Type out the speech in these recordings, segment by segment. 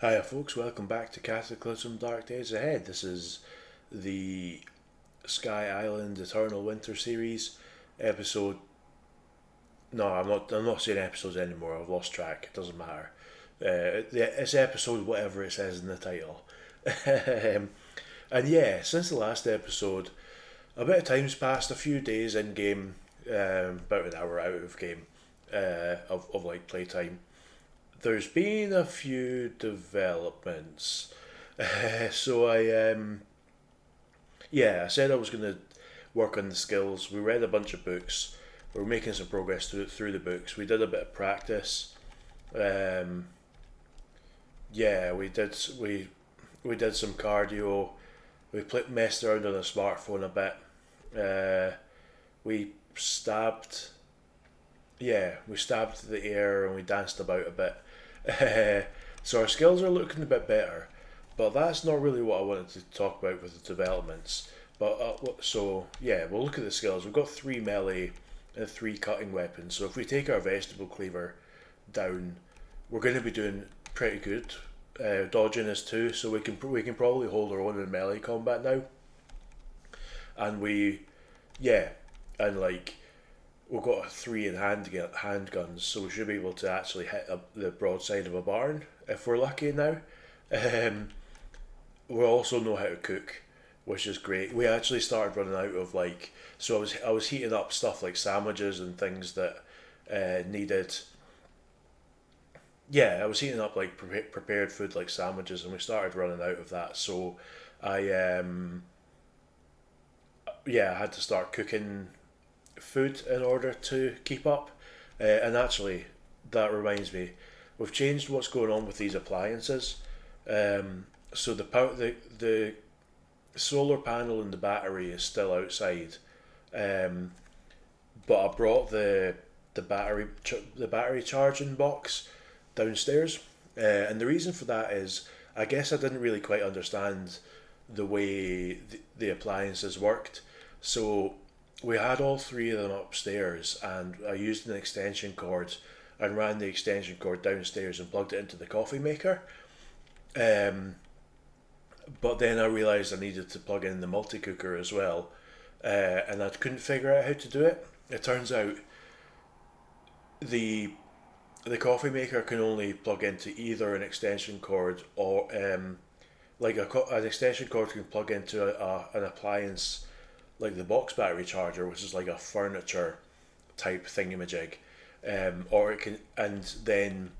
Hiya folks, welcome back to Cataclysm Dark Days Ahead. This is the Sky Island Eternal Winter series episode. No, I'm not saying episodes anymore. I've lost track. It doesn't matter. It's episode whatever it says in the title. And yeah, since the last episode, a bit of time's passed. A few days in game, about an hour out of game, of like playtime. There's been a few developments. So I said I was gonna work on the skills. We read a bunch of books. We were making some progress through the books. We did a bit of practice. Um, we did some cardio. Messed around on a smartphone a bit. We stabbed. We stabbed the air and we danced about a bit. So our skills are looking a bit better, but that's not really what I wanted to talk about with the developments. But we'll look at the skills. We've got three melee and three cutting weapons. So if we take our vegetable cleaver down, we're going to be doing pretty good. Dodging is two, so we can probably hold our own in melee combat now. And yeah, and like we've got three in handguns, so we should be able to actually hit the broadside of a barn if we're lucky now. Um, we also know how to cook, which is great. We actually started running out of so I was heating up stuff like sandwiches and things that needed. Yeah, I was heating up like prepared food like sandwiches, and we started running out of that. So I I had to start cooking food in order to keep up. And actually, that reminds me, we've changed what's going on with these appliances. So the solar panel and the battery is still outside, um, but I brought the battery charging box downstairs, and the reason for that is I guess I didn't really quite understand the way the appliances worked. So we had all three of them upstairs, and I used an extension cord and ran the extension cord downstairs and plugged it into the coffee maker. Um, but then I realised I needed to plug in the multi cooker as well, and I couldn't figure out how to do it. It turns out the the coffee maker can only plug into either an extension cord or an extension cord can plug into an appliance like the box battery charger, which is like a furniture type thingamajig, or it can, and then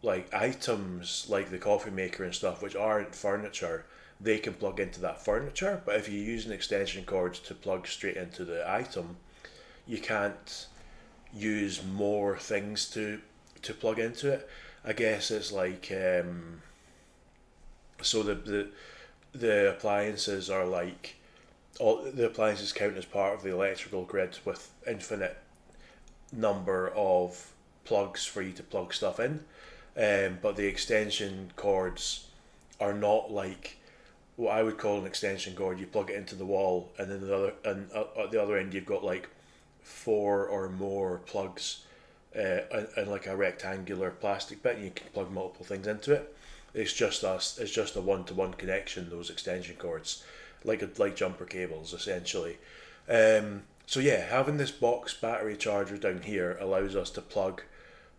like items like the coffee maker and stuff, which aren't furniture, they can plug into that furniture. But if you use an extension cord to plug straight into the item, you can't use more things to plug into it. I guess it's like so the appliances are like all the appliances count as part of the electrical grid with infinite number of plugs for you to plug stuff in. But the extension cords are not like what I would call an extension cord. You plug it into the wall, and then at the other end you've got like four or more plugs, and like a rectangular plastic bit, and you can plug multiple things into it. It's just us. It's just a one-to-one connection. Those extension cords, like jumper cables, essentially. So yeah, having this box battery charger down here allows us to plug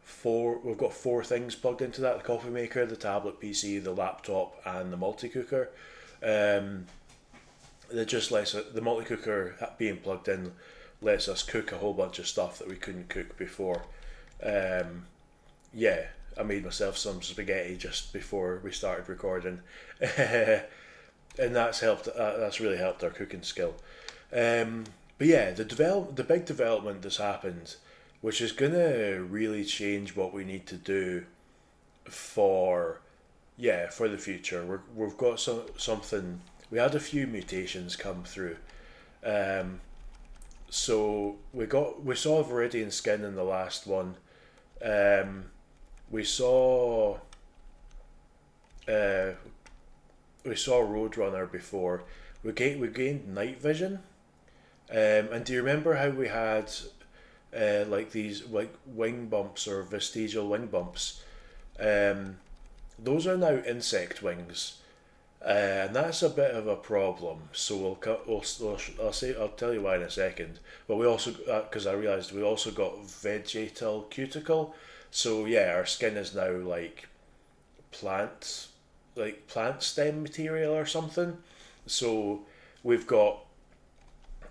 four. We've got four things plugged into that: the coffee maker, the tablet PC, the laptop, and the multi cooker. Um, that just the multi cooker being plugged in lets us cook a whole bunch of stuff that we couldn't cook before. Um, yeah, I made myself some spaghetti just before we started recording, and that's really helped our cooking skill. But yeah, the big development that's happened, which is gonna really change what we need to do for for the future. We've got something. We had a few mutations come through. Um, so we saw Viridian skin in the last one. Um, we saw uh, we saw Roadrunner before. We gained night vision. And do you remember how we had like these like wing bumps or vestigial wing bumps um, those are now insect wings, and that's a bit of a problem. So I'll tell you why in a second. But we also, because I realised we also got vegetal cuticle. So yeah, our skin is now like plant, like plant stem material or something. So we've got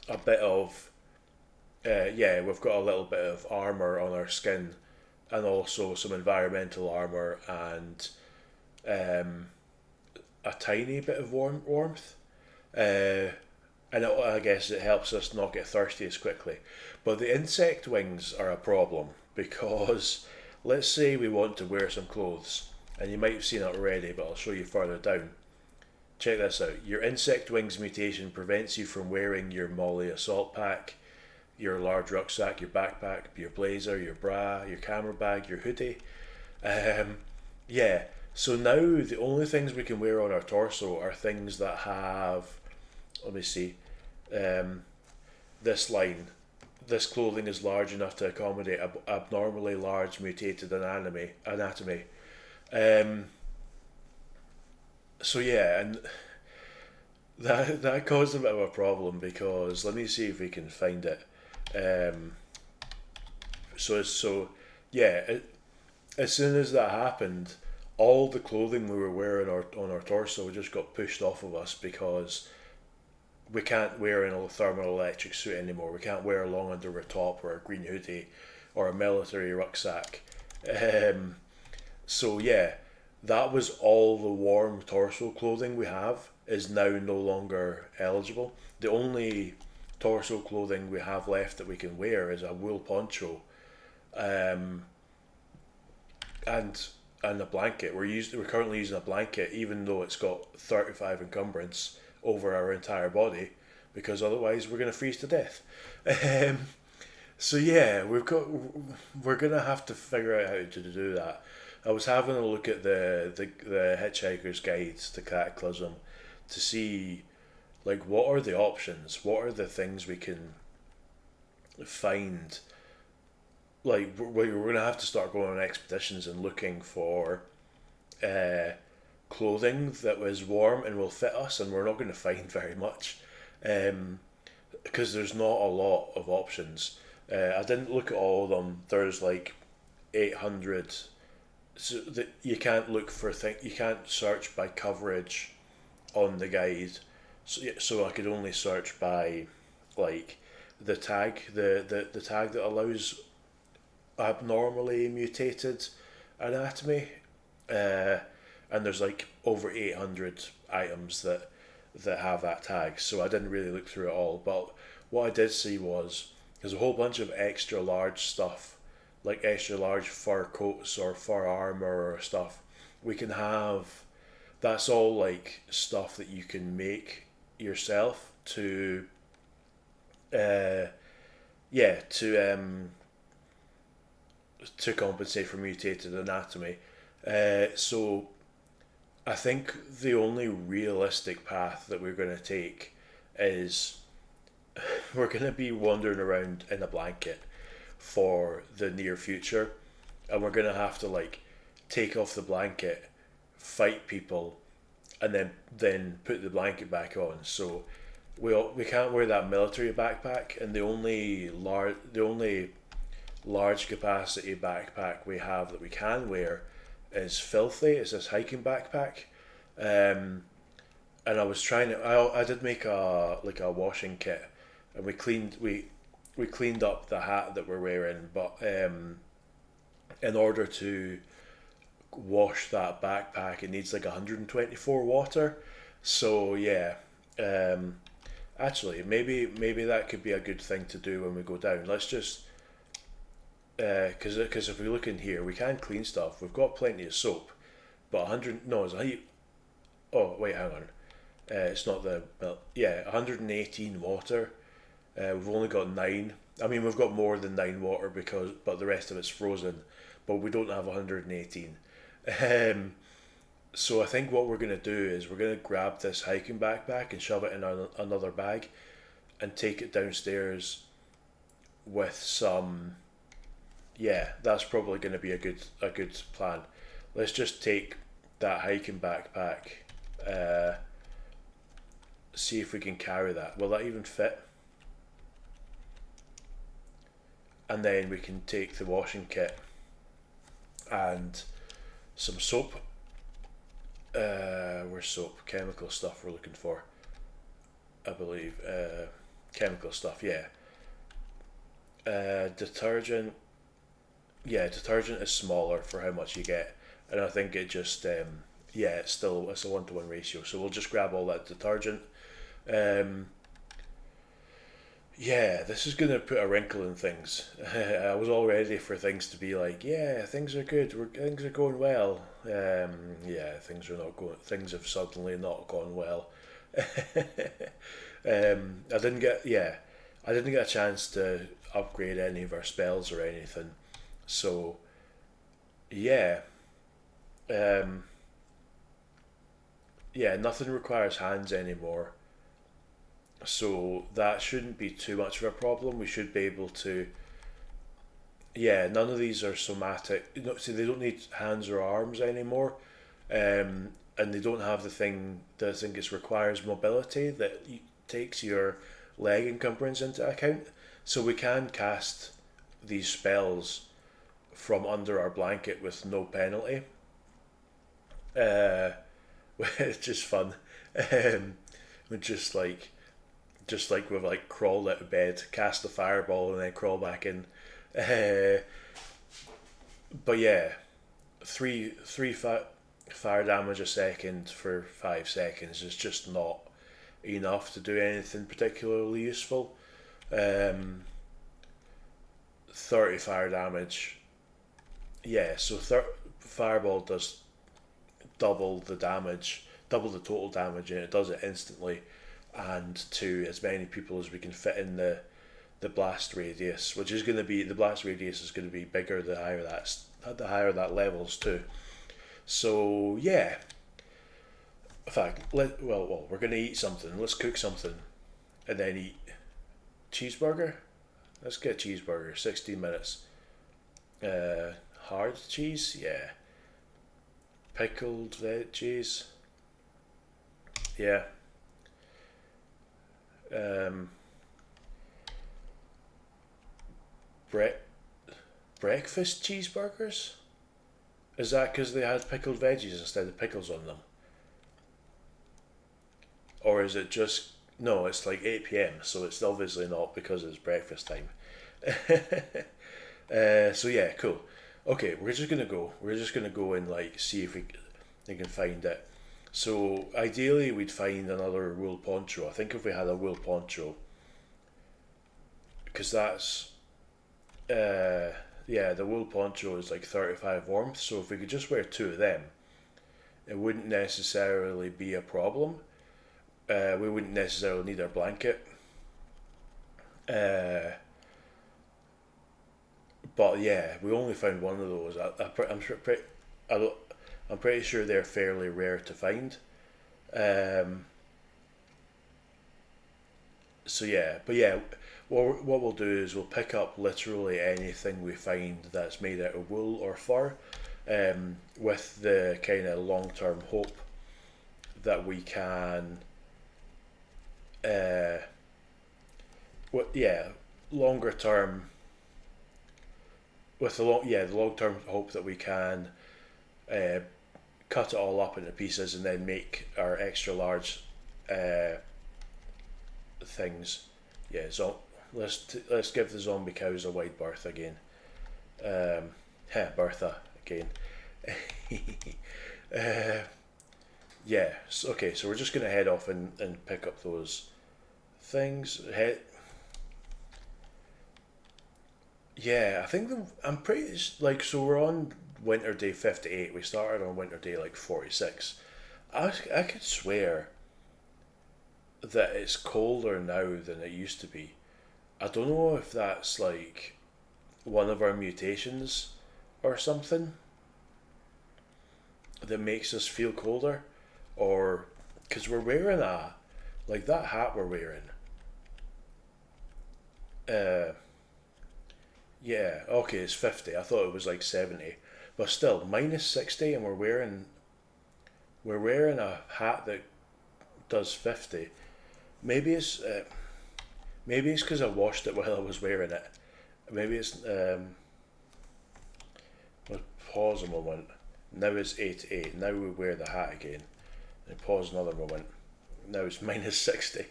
a bit of, we've got a little bit of armor on our skin, and also some environmental armor and um, a tiny bit of warmth. And I guess it helps us not get thirsty as quickly. But the insect wings are a problem because let's say we want to wear some clothes, and you might have seen it already, but I'll show you further down. Check this out. Your insect wings mutation prevents you from wearing your Molly assault pack, your large rucksack, your backpack, your blazer, your bra, your camera bag, your hoodie. Um, yeah, so now the only things we can wear on our torso are things that have, let me see, um, this line. This clothing is large enough to accommodate abnormally large mutated anatomy. Um, so yeah, and that caused a bit of a problem because let me see if we can find it. Um, so yeah, as soon as that happened, all the clothing we were wearing on our torso just got pushed off of us because we can't wear an thermoelectric suit anymore. We can't wear a long underwear top or a green hoodie or a military rucksack. Um, so yeah, that was all the warm torso clothing we have is now no longer eligible. The only torso clothing we have left that we can wear is a wool poncho, um, and a blanket. We're currently using a blanket, even though it's got 35 encumbrance over our entire body, because otherwise we're gonna freeze to death. Um, so yeah, we're gonna have to figure out how to do that. I was having a look at the Hitchhiker's Guide to Cataclysm to see like what are the options, what are the things we can find. Like we're gonna have to start going on expeditions and looking for uh, clothing that was warm and will fit us, and we're not going to find very much um, because there's not a lot of options. I didn't look at all of them. There's like 800. So that you can't look for you can't search by coverage on the guide. So I could only search by like the tag, the tag that allows abnormally mutated anatomy, uh, and there's like over 800 items that have that tag. So I didn't really look through it all, but what I did see was there's a whole bunch of extra large stuff, like extra large fur coats or fur armor or stuff. We can have, that's all like stuff that you can make yourself to uh yeah to compensate for mutated anatomy. So I think the only realistic path that we're going to take is we're going to be wandering around in a blanket for the near future, and we're going to have to like take off the blanket, fight people, and then put the blanket back on. So we can't wear that military backpack, and the only large capacity backpack we have that we can wear is filthy. It's this hiking backpack, and I was trying to. I did make a washing kit, and we cleaned up the hat that we're wearing, but in order to wash that backpack, it needs like 124 water. So yeah, um, actually maybe that could be a good thing to do when we go down. Let's just because if we look in here, we can clean stuff. We've got plenty of soap, but 100 no, it's a oh wait, hang on. It's not the yeah 118 water. We've only got 9. I mean, we've got more than 9 water but the rest of it's frozen. But we don't have 118. So I think what we're gonna do is we're gonna grab this hiking backpack and shove it in another bag, and take it downstairs with some. Yeah, that's probably going to be a good plan. Let's just take that hiking backpack. See if we can carry that. Will that even fit? And then we can take the washing kit and some soap. Where's soap? Chemical stuff we're looking for, I believe. Chemical stuff, yeah. Detergent. Yeah, detergent is smaller for how much you get, and I think it just yeah, it's a 1-to-1 ratio. So we'll just grab all that detergent. Um, yeah, this is gonna put a wrinkle in things. I was all ready for things to be like, yeah, things are good, things are going well. Yeah, things are not going. Things have suddenly not gone well. I didn't get yeah, I didn't get a chance to upgrade any of our spells or anything. So yeah, um, yeah, nothing requires hands anymore. So that shouldn't be too much of a problem. We should be able to. Yeah, none of these are somatic. No, see, they don't need hands or arms anymore, and they don't have the thing that I think it requires mobility that takes your leg encumbrance into account. So we can cast these spells from under our blanket with no penalty, uh, which is just fun. We just like we've like crawled out of bed, cast the fireball, and then crawl back in. Uh, but yeah, fire damage a second for 5 seconds is just not enough to do anything particularly useful. Um, 30 fire damage. Yeah, so fireball does double the damage, double the total damage, and it does it instantly, and to as many people as we can fit in the blast radius, which is going to be the blast radius is going to be bigger the higher that levels too. So yeah, in fact, we're going to eat something. Let's cook something, and then eat cheeseburger. Let's get cheeseburger. 16 minutes. Hard cheese, yeah. Pickled veggies, yeah. Um, bre- breakfast cheeseburgers. Is that because they had pickled veggies instead of pickles on them, or is it just no? It's like 8 p.m., so it's obviously not because it's breakfast time. So yeah, cool. Okay, We're just gonna go and like see if we can find it. So ideally, we'd find another wool poncho. I think if we had a wool poncho, because that's yeah, the wool poncho is like 35 warmth. So if we could just wear two of them, it wouldn't necessarily be a problem. We wouldn't necessarily need our blanket. Uh, but yeah, we only found one of those. I don't, I'm pretty sure they're fairly rare to find. Um, so yeah, but yeah, what we'll do is we'll pick up literally anything we find that's made out of wool or fur, with the kind of long term hope that we can, uh, yeah, longer term with the long term hope that we can uh, cut it all up into pieces and then make our extra large uh, things. Yeah, so let's give the zombie cows a wide berth again. Bertha again. uh, yeah. So, okay, so we're just gonna head off and pick up those things. Yeah, I think I'm pretty like so we're on winter day 58. We started on winter day like 46. I could swear that it's colder now than it used to be. I don't know if that's like one of our mutations or something that makes us feel colder, or because we're wearing a like that hat we're wearing. Uh, yeah, okay, it's 50. I thought it was like 70, but still minus 60, and we're wearing we're wearing a hat that does 50. Maybe it's because I washed it while I was wearing it. Maybe it's let's pause a moment. Now it's 88. Now we wear the hat again. And pause another moment. Now it's minus 60.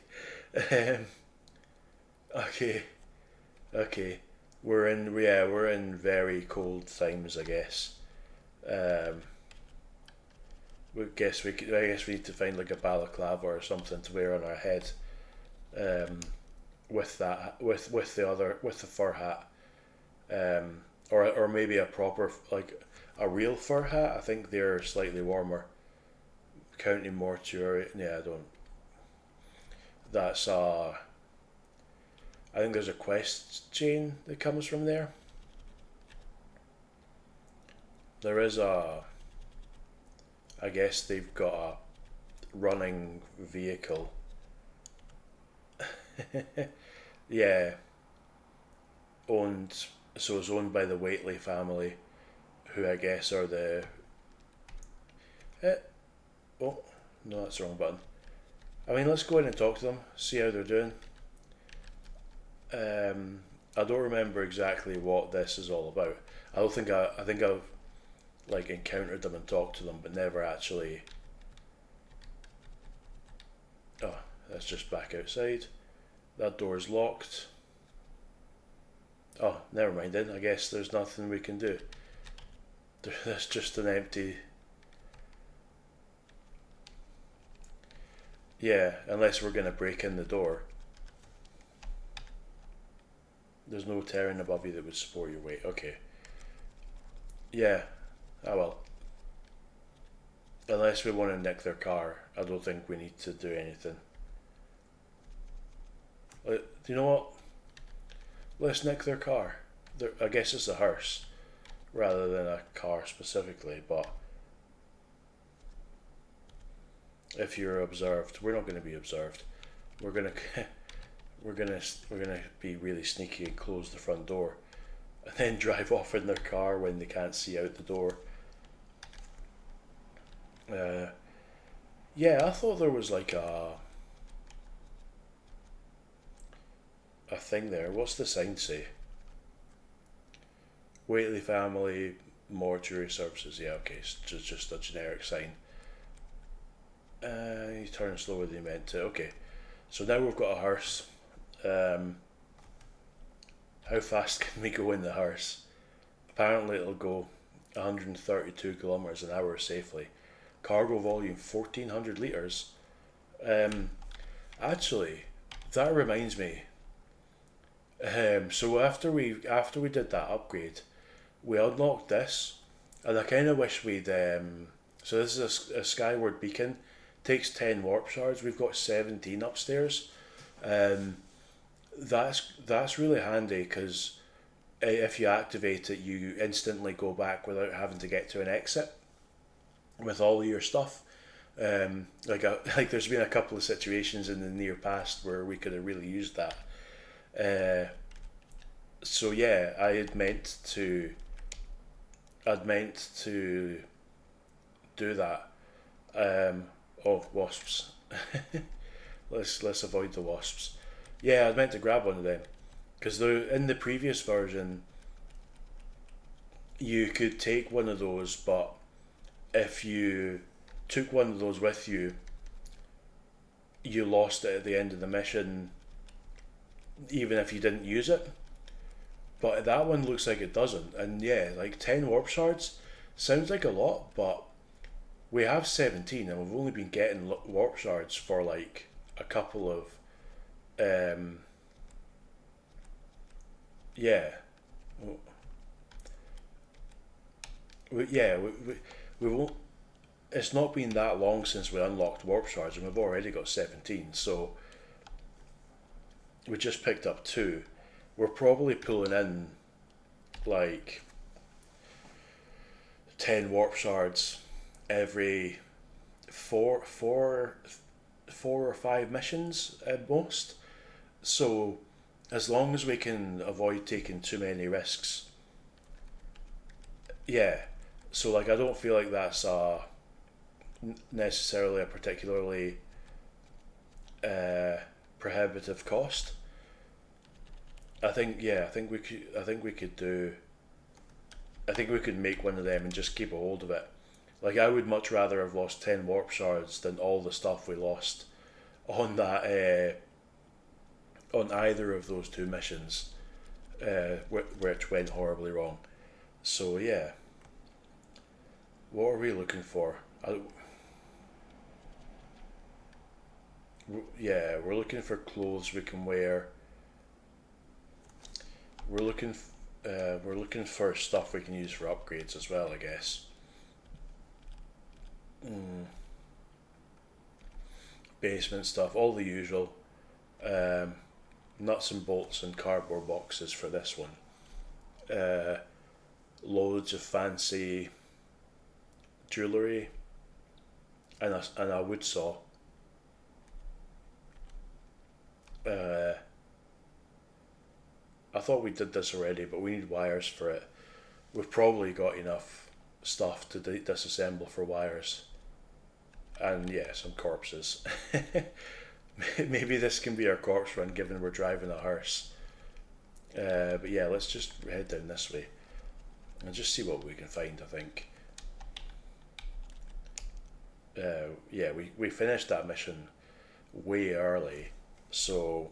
Okay, okay. We're in very cold times, I guess. Um, I guess we need to find like a balaclava or something to wear on our head. Um, with that with the fur hat. Or maybe a proper like a real fur hat. I think they're slightly warmer. County mortuary. Yeah, I don't. That's I think there's a quest chain that comes from there. There is a. I guess they've got a running vehicle. Yeah, owned. So it's owned by the Waitley family, who I guess are the. Eh, oh no, that's the wrong button. I mean, let's go in and talk to them, see how they're doing. I don't remember exactly what this is all about. I think I've like encountered them and talked to them, but never actually. Oh, that's just back outside. That door's locked. Oh, never mind then. I guess there's nothing we can do. There's just an empty. Yeah, unless we're gonna break in the door. There's no terrain above you that would support your weight. Okay. Yeah. Ah well. Unless we want to nick their car, I don't think we need to do anything. Do you know what? Let's nick their car. I guess it's a hearse rather than a car specifically, but if you're observed, we're not going to be observed. We're gonna we're gonna be really sneaky and close the front door, and then drive off in their car when they can't see out the door. Uh, yeah, I thought there was like a thing there. What's the sign say? Waitley family mortuary services. Yeah, okay, it's just a generic sign. You turn slower than you meant to. Okay, so now we've got a hearse. Um, how fast can we go in the hearse? Apparently, it'll go 132 kilometers an hour safely. Cargo volume 1,400 liters. Um, Actually, that reminds me. So after we did that upgrade, we unlocked this, and I kind of wish we'd. So this is a skyward beacon. Takes 10 warp shards. We've got 17 upstairs. Um, that's really handy because if you activate it, you instantly go back without having to get to an exit with all of your stuff. Like there's been a couple of situations in the near past where we could have really used that. So yeah, I'd meant to do that. Oh, wasps. Let's avoid the wasps. Yeah, I meant to grab one of them because in the previous version you could take one of those, but if you took one of those with you, you lost it at the end of the mission, even if you didn't use it. But that one looks like it doesn't, and yeah, like 10 warp shards sounds like a lot, but we have 17 and we've only been getting warp shards for like a couple of yeah we won't. It's not been that long since we unlocked warp shards and we've already got 17, so we just picked up 2. We're probably pulling in like 10 warp shards every four or five missions at most. So as long as we can avoid taking too many risks, yeah. So like I don't feel like that's necessarily a particularly prohibitive cost. I think we could. I think we could do. I think we could make one of them and just keep a hold of it. Like I would much rather have lost 10 warp shards than all the stuff we lost on that on either of those two missions, which went horribly wrong. So yeah, what are we looking for? Yeah, we're looking for clothes we can wear. We're looking. We're looking for stuff we can use for upgrades as well, I guess. Mm, basement stuff, all the usual. Um, nuts and bolts and cardboard boxes for this one. Uh, loads of fancy jewellery and a wood saw. Uh, I thought we did this already, but we need wires for it. We've probably got enough stuff to disassemble for wires. And yeah, some corpses. Maybe this can be our corpse run given we're driving a hearse. But yeah, let's just head down this way and just see what we can find, I think. Yeah, we finished that mission way early, so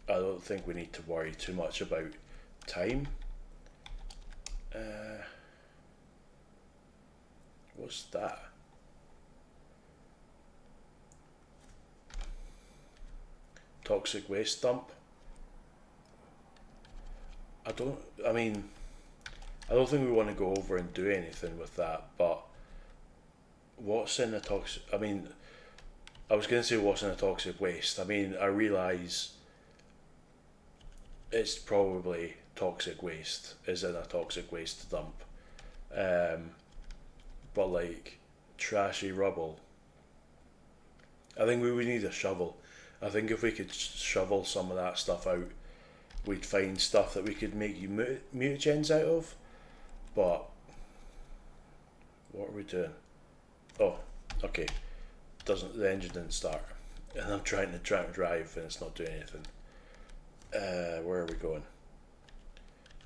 I don't think we need to worry too much about time. Uh, what's that? Toxic waste dump. I don't. I mean, I don't think we want to go over and do anything with that. But what's in the toxic? I mean, I was going to say what's in the toxic waste. I mean, I realise it's probably toxic waste is in a toxic waste dump. Um, but like trashy rubble. I think we would need a shovel. I think if we could shovel some of that stuff out, we'd find stuff that we could make mutagens out of. But what are we doing? Oh, okay. Doesn't the engine didn't start, and I'm trying to drive and it's not doing anything. Where are we going?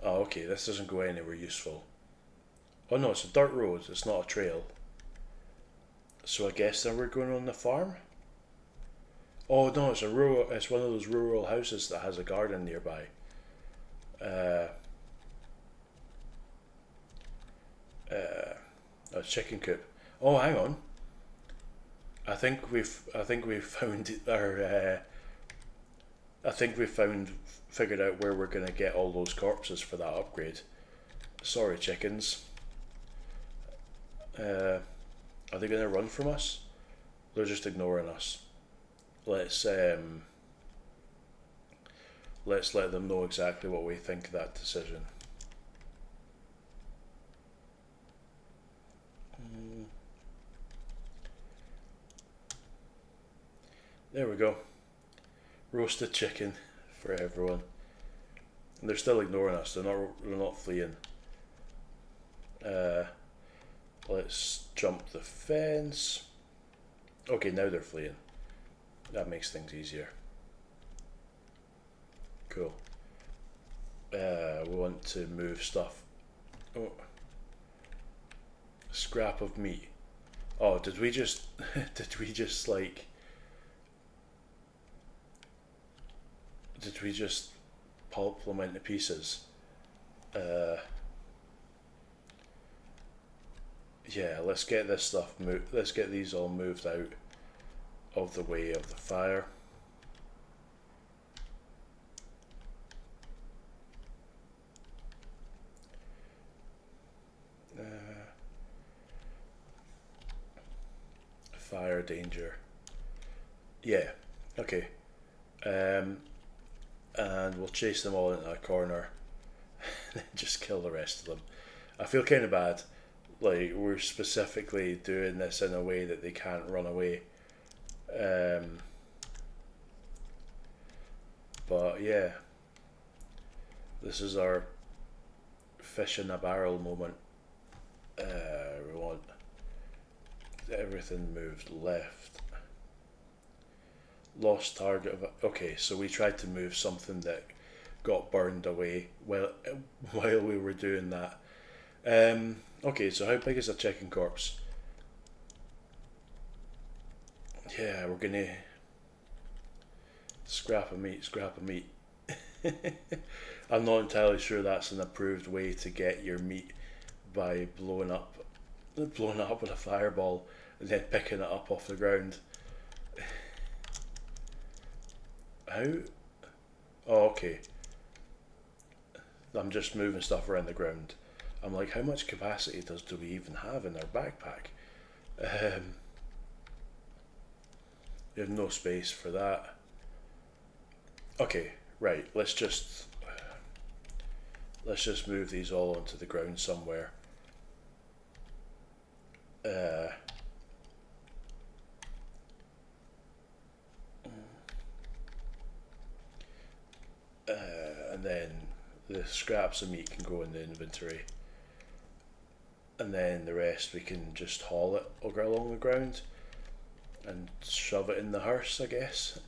Oh, okay. This doesn't go anywhere useful. Oh no, it's a dirt road. It's not a trail. So I guess then we're going on the farm. Oh no, it's a rural. It's one of those rural houses that has a garden nearby. Uh, a chicken coop. Oh, hang on. I think we've found our. I think we figured out where we're gonna get all those corpses for that upgrade. Sorry, chickens. Are they gonna run from us? They're just ignoring us. Let's let's let them know exactly what we think of that decision. There we go. Roasted chicken for everyone. And they're still ignoring us. They're not fleeing. Let's jump the fence. Okay, now they're fleeing. That makes things easier. Cool. We want to move stuff. Oh. Scrap of meat. Oh, did we just did we just like did we just pulp them into pieces? Yeah, let's get this stuff moved. Let's get these all moved out of the way of the fire. Fire danger. Yeah, okay. And we'll chase them all into a corner and just kill the rest of them. I feel kind of bad. Like, we're specifically doing this in a way that they can't run away. But yeah, this is our fish in a barrel moment. We want everything moved left. Lost target of... Okay, so we tried to move something that got burned away while we were doing that. Okay, so how big is a chicken corpse? Yeah, we're gonna... Scrap of meat, scrap of meat. I'm not entirely sure that's an approved way to get your meat by blowing it up with a fireball and then picking it up off the ground. How? Oh, okay. I'm just moving stuff around the ground. I'm like, how much capacity do we even have in our backpack? We have no space for that. Okay, right. Let's just move these all onto the ground somewhere. And then the scraps of meat can go in the inventory, and then the rest we can just haul it along the ground and shove it in the hearse, I guess.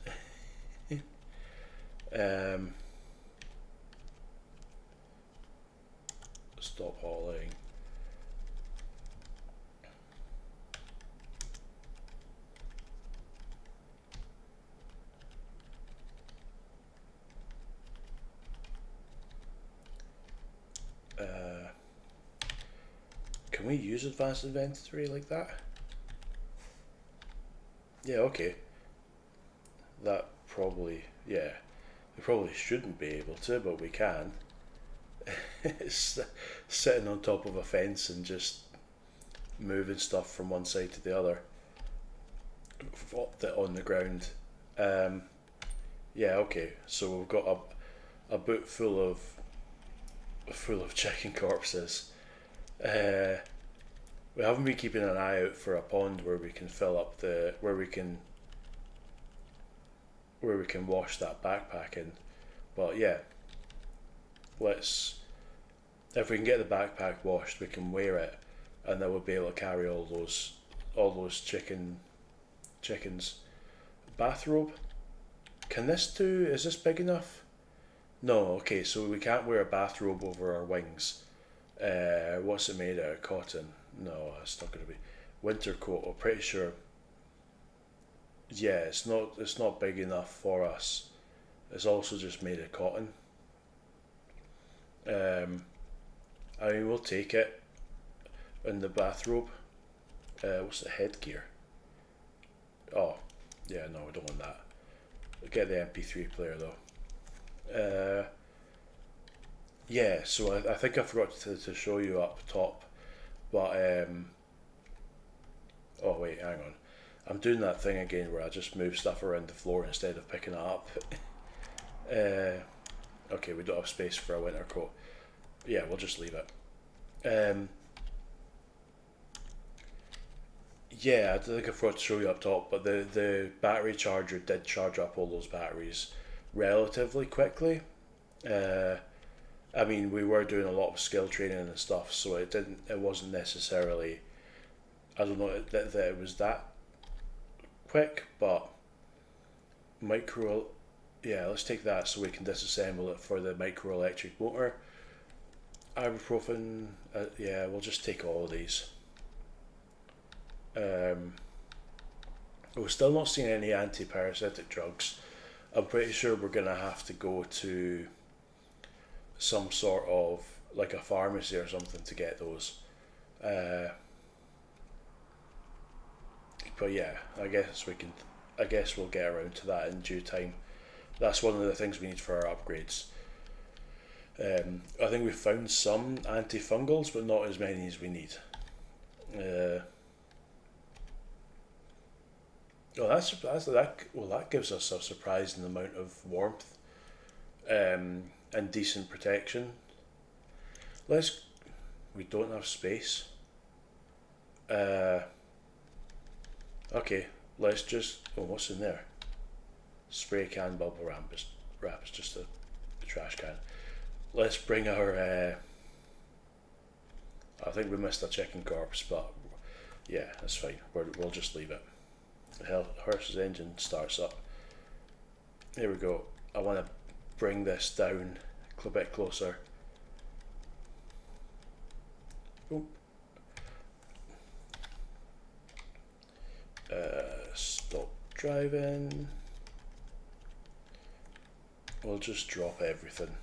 Stop hauling. Can we use advanced inventory like that? Yeah, okay. That probably, yeah. We probably shouldn't be able to, but we can. It's sitting on top of a fence and just moving stuff from one side to the other on the ground. Yeah, okay. So we've got a boot full of chicken corpses. We haven't been keeping an eye out for a pond where we can fill up where we can wash that backpack in. But yeah, if we can get the backpack washed, we can wear it, and then we'll be able to carry all those chickens. Bathrobe? Can this do? Is this big enough? No. Okay, so we can't wear a bathrobe over our wings. What's it made out of? Cotton? No, it's not going to be. Winter coat. I'm pretty sure. Yeah, it's not big enough for us. It's also just made of cotton. I mean, we'll take it in the bathrobe. What's the headgear? Oh, yeah, no, we don't want that. We'll get the MP3 player though. Yeah, so I think I forgot to show you up top, but oh wait, hang on. I'm doing that thing again where I just move stuff around the floor instead of picking it up. Okay, we don't have space for a winter coat. Yeah, we'll just leave it. Yeah, I think I forgot to show you up top, but the battery charger did charge up all those batteries relatively quickly. I mean, we were doing a lot of skill training and stuff, so it wasn't necessarily, I don't know that it was that quick, but yeah, let's take that so we can disassemble it for the micro electric motor. Ibuprofen, yeah, we'll just take all of these. We're still not seeing any anti-parasitic drugs. I'm pretty sure we're going to have to go to some sort of, like a pharmacy or something to get those. But yeah, I guess we'll get around to that in due time. That's one of the things we need for our upgrades. I think we've found some antifungals, but not as many as we need. That gives us a surprising amount of warmth and decent protection. We don't have space. Okay, let's just. Oh, what's in there? Spray can, bubble wrap. It's just a trash can. Let's bring our. I think we missed a chicken corpse, but Yeah, that's fine. We'll just leave it. The horse's engine starts up. There we go. I want to bring this down a bit closer. Oop. Stop driving. We'll just drop everything.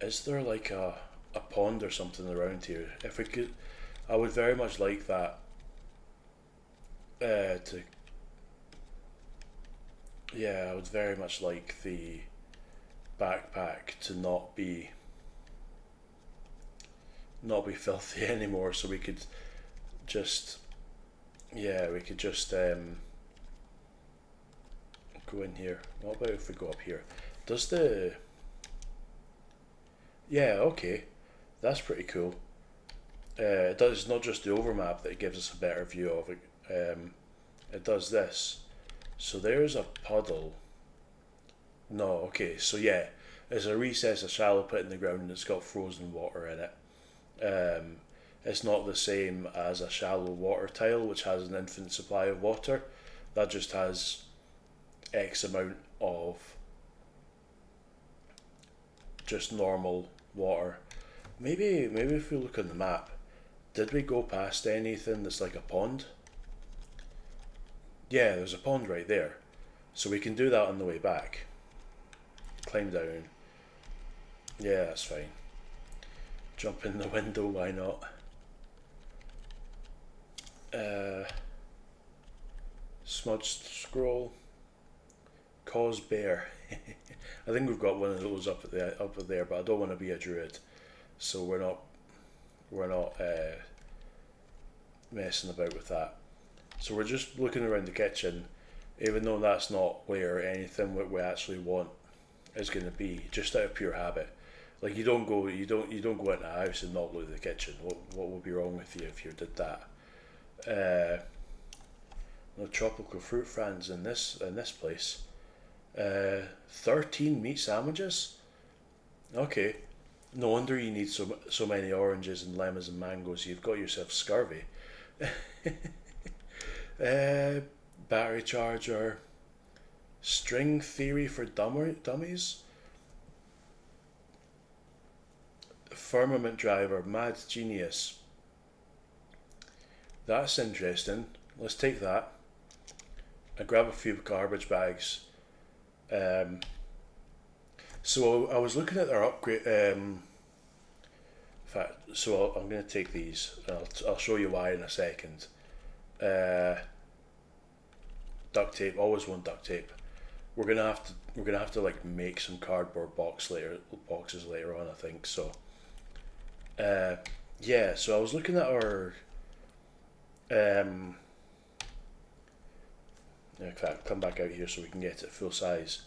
Is there like a pond or something around here? If we could, I would very much like that. I would very much like the backpack to not be filthy anymore, so we could just go in here. What about if we go up here? Does the okay, that's pretty cool. It's not just the overmap that gives us a better view of it. It does this. So there's a puddle. No, okay, so yeah, there's a recess, a shallow pit in the ground, and it's got frozen water in it. It's not the same as a shallow water tile, which has an infinite supply of water. That just has X amount of just normal water. Maybe if we look on the map, did we go past anything that's like a pond? Yeah, there's a pond right there. So we can do that on the way back. Climb down. Yeah, that's fine. Jump in the window, why not? Smudged scroll. Cause bear. I think we've got one of those up there, but I don't want to be a druid, so we're not messing about with that. So we're just looking around the kitchen, even though that's not where anything we actually want is going to be, just out of pure habit. Like you don't go into a house and not look at the kitchen. What would be wrong with you if you did that? No tropical fruit fans in this place. 13 meat sandwiches. Okay, no wonder you need so many oranges and lemons and mangoes. You've got yourself scurvy. Battery charger. String theory for dummies. Firmament driver. Mad genius. That's interesting. Let's take that. I grab a few garbage bags. So I was looking at their upgrade. In fact, so I'm going to take these. I'll show you why in a second. Duct tape. Always want duct tape. We're gonna have to like make some cardboard boxes later on, I think. So, So I was looking at our. In fact, come back out here so we can get it full size.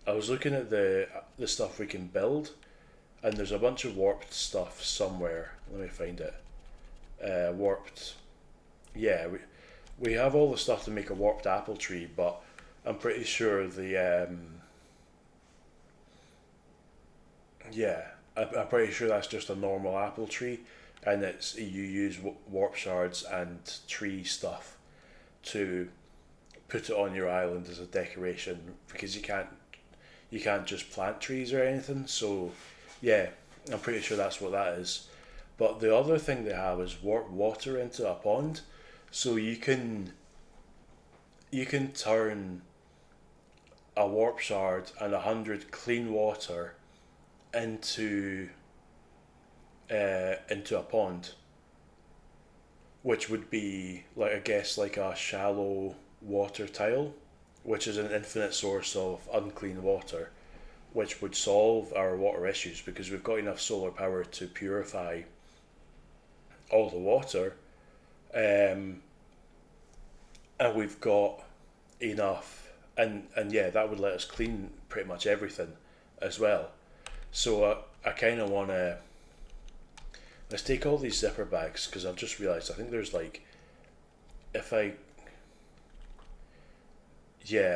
I was looking at the stuff we can build, and there's a bunch of warped stuff somewhere. Let me find it. Warped. Yeah, we have all the stuff to make a warped apple tree, but I'm pretty sure I'm pretty sure that's just a normal apple tree, and it's you use warp shards and tree stuff to put it on your island as a decoration, because you can't just plant trees or anything. So yeah, I'm pretty sure that's what that is. But the other thing they have is warp water into a pond, so you can turn a warp shard and 100 clean water into a pond, which would be like, I guess, like a shallow water tile, which is an infinite source of unclean water, which would solve our water issues because we've got enough solar power to purify all the water, and we've got enough, and yeah, that would let us clean pretty much everything as well. So I kind of want to, let's take all these zipper bags, because I've just realised I think there's like,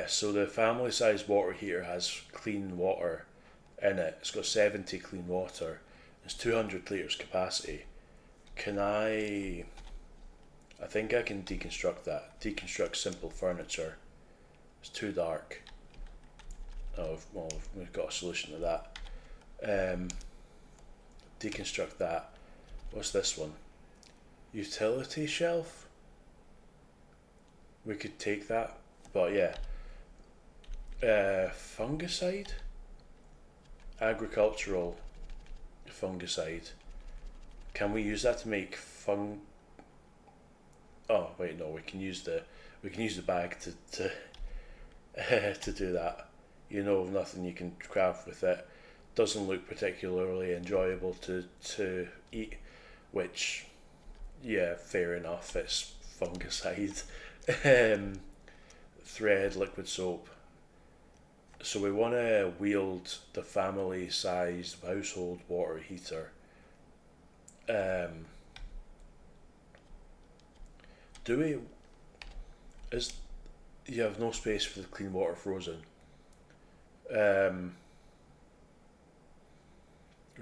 so the family size water heater has clean water in it. It's got 70 clean water, It's 200 litres capacity. Can I think I can deconstruct that. Deconstruct simple furniture. It's too dark. Oh, well, we've got a solution to that. Deconstruct that. What's this one? Utility shelf? We could take that, but yeah. Fungicide? Agricultural fungicide. Can we use that to make Oh wait, no. We can use the bag to to do that. You know of nothing you can craft with it. Doesn't look particularly enjoyable to eat, which, yeah, fair enough. It's fungicide. Thread, liquid soap. So we want to wield the family-sized household water heater. Do we? Is You have no space for the clean water frozen? We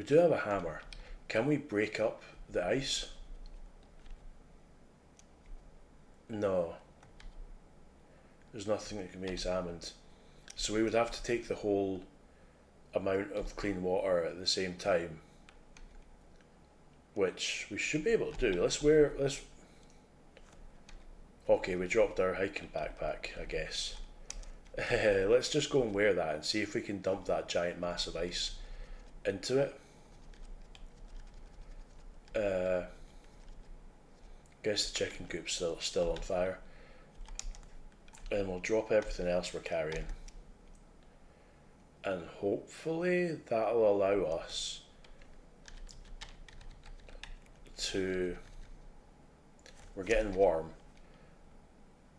do have a hammer. Can we break up the ice? No. There's nothing that can be examined. So we would have to take the whole amount of clean water at the same time, which we should be able to do. Okay, we dropped our hiking backpack, I guess. Let's just go and wear that and see if we can dump that giant mass of ice into it. Guess the chicken coop's still on fire. And we'll drop everything else we're carrying. And hopefully that'll allow us to... We're getting warm.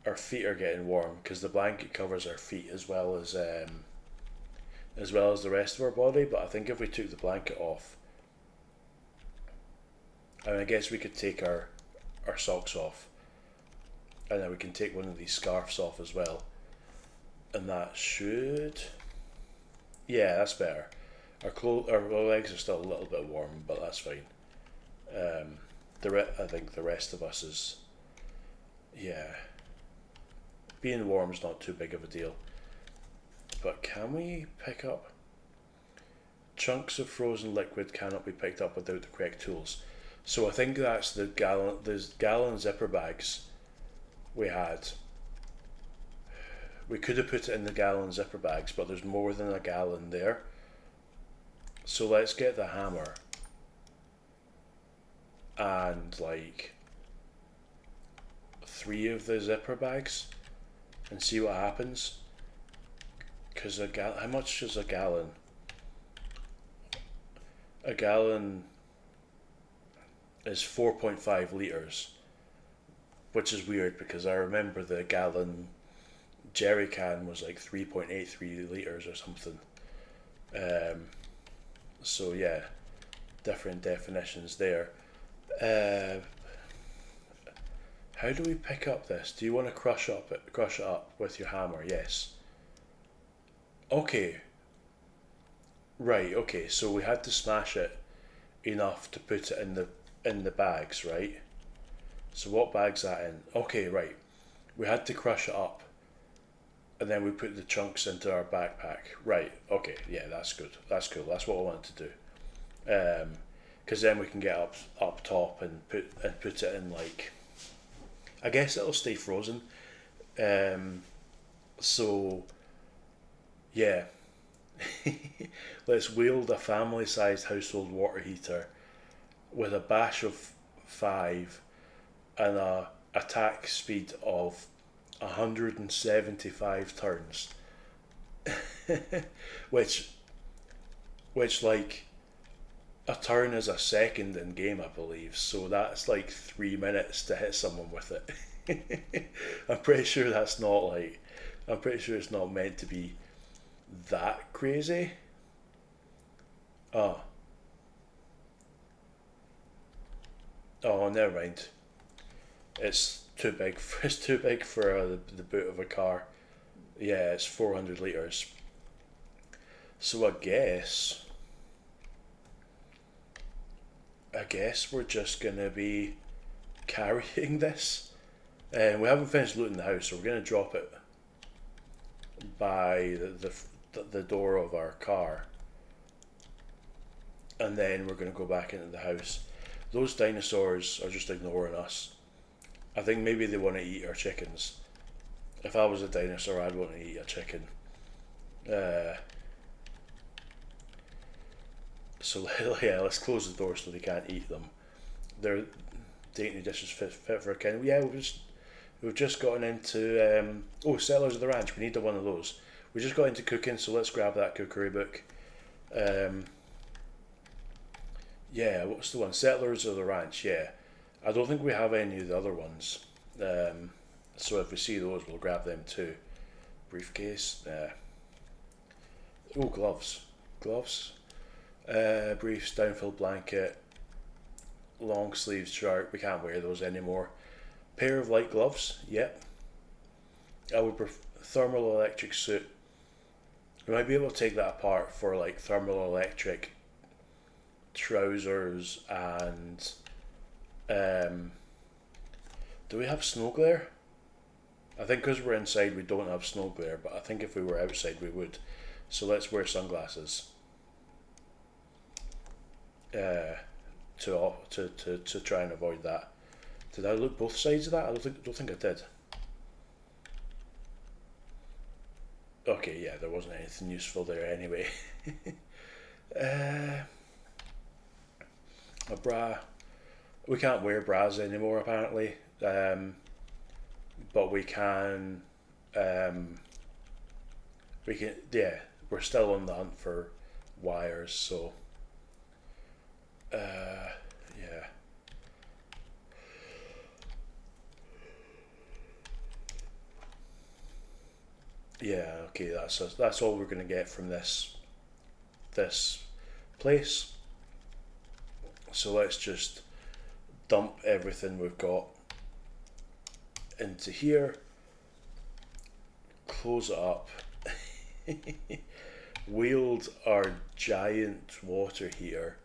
Our feet are getting warm because the blanket covers our feet as well as the rest of our body. But I think if we took the blanket off, I guess we could take our socks off, and then we can take one of these scarves off as well, and that should, yeah, that's better. Our legs are still a little bit warm, but that's fine. I think the rest of us is, yeah. Being warm is not too big of a deal. But can we pick up? Chunks of frozen liquid cannot be picked up without the correct tools. So I think that's the gallon zipper bags we had. We could have put it in the gallon zipper bags, but there's more than a gallon there. So let's get the hammer and like 3 of the zipper bags and see what happens. Because how much is a gallon? A gallon is 4.5 litres, which is weird because I remember the gallon jerry can was like 3.83 litres or something. So yeah, different definitions there. How do we pick up this? Do you want to crush it up with your hammer? Yes. Okay. Right, okay, so we had to smash it enough to put it in the bags, right? So what bag's that in? Okay, right. We had to crush it up, and then we put the chunks into our backpack. Right, okay, yeah, that's good. That's cool. That's what I wanted to do. Because then we can get up top and put it in, like, I guess it'll stay frozen. So yeah. Let's wield a family-sized household water heater with a bash of 5 and a attack speed of 175 turns. which like a turn is a second in game, I believe, so that's like 3 minutes to hit someone with it. I'm pretty sure it's not meant to be that crazy. Oh, never mind. It's too big for the boot of a car. Yeah, it's 400 litres. So I guess I guess we're just gonna be carrying this. And we haven't finished looting the house, so we're gonna drop it by the door of our car, and then we're gonna go back into the house. Those dinosaurs are just ignoring us. I think maybe they want to eat our chickens. If I was a dinosaur, I'd want to eat a chicken. So yeah, let's close the door so they can't eat them. They're dainty dishes fit for a king. Yeah, we've just gotten into Settlers of the Ranch. We need one of those. We just got into cooking, so let's grab that cookery book. Yeah, what's the one? Settlers of the Ranch. Yeah, I don't think we have any of the other ones. So if we see those, we'll grab them too. Briefcase. Gloves. Briefs, downfilled blanket, long sleeves shirt. We can't wear those anymore. Pair of light gloves. Yep. I would prefer thermal electric suit. We might be able to take that apart for like thermal electric trousers and do we have snow glare? I think because we're inside we don't have snow glare, but I think if we were outside we would. So let's wear sunglasses to try and avoid that. Did I look both sides of that? I don't think I did. Okay, yeah, there wasn't anything useful there anyway. A bra. We can't wear bras anymore apparently, but we can. Yeah, we're still on the hunt for wires, so. Yeah. Yeah. Okay. That's all we're gonna get from this place. So let's just dump everything we've got into here. Close it up. Wield our giant water heater.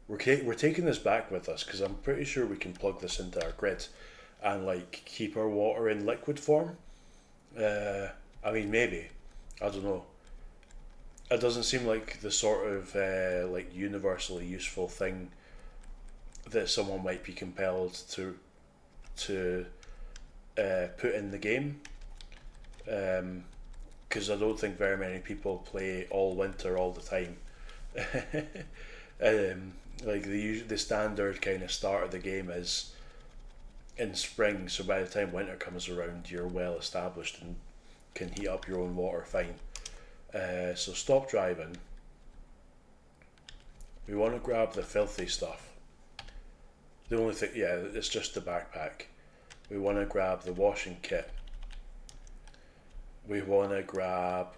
We're taking this back with us because I'm pretty sure we can plug this into our grid and like keep our water in liquid form. I mean, maybe. I don't know. It doesn't seem like the sort of like universally useful thing that someone might be compelled to put in the game. Because I don't think very many people play all winter all the time. Like the standard kind of start of the game is in spring, so by the time winter comes around, you're well established and can heat up your own water fine. So stop driving. We want to grab the filthy stuff. The only thing, yeah, it's just the backpack. We want to grab the washing kit. We want to grab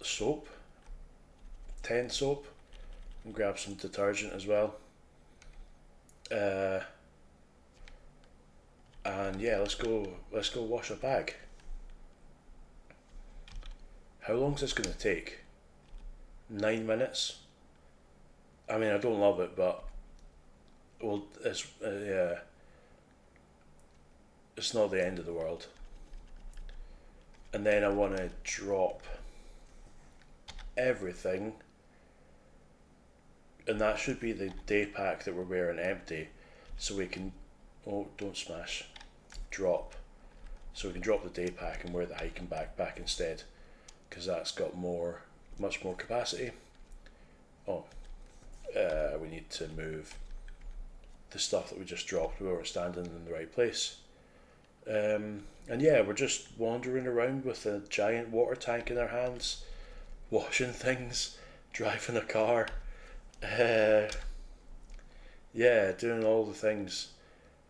soap, 10 soap, and grab some detergent as well. And yeah, let's go wash a bag. How long is this going to take? 9 minutes? I mean, I don't love it, but well, it's yeah, it's not the end of the world. And then I want to drop everything, and that should be the day pack that we're wearing empty, so we can, oh, don't smash, drop, so we can drop the day pack and wear the hiking backpack instead, because that's got much more capacity. Oh, we need to move the stuff that we just dropped. We weren't standing in the right place. And yeah, we're just wandering around with a giant water tank in our hands, washing things, driving a car, yeah, doing all the things.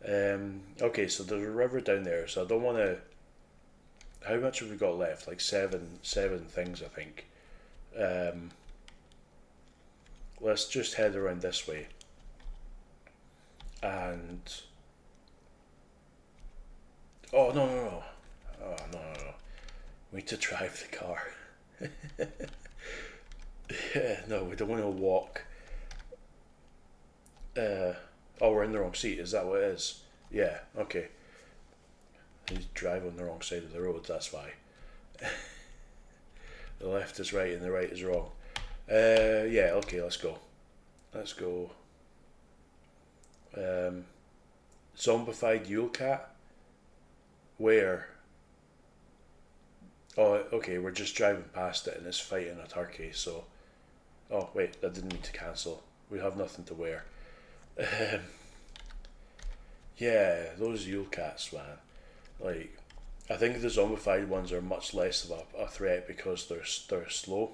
Okay, so there's a river down there, so I don't want to. How much have we got left? Like seven things, I think. Let's just head around this way. And oh no! Oh no! We need to drive the car. Yeah, no, we don't want to walk. Uh, oh, we're in the wrong seat. Is that what it is? Yeah. Okay. You drive on the wrong side of the road. That's why. The left is right and the right is wrong. Yeah. Okay. Let's go. Let's go. Zombified Yule Cat. Where? Oh, okay. We're just driving past it and it's fighting a turkey. So, oh wait, I didn't mean to cancel. We have nothing to wear. Yeah, those Yule Cats, man. Like, I think the zombified ones are much less of a threat because they're slow.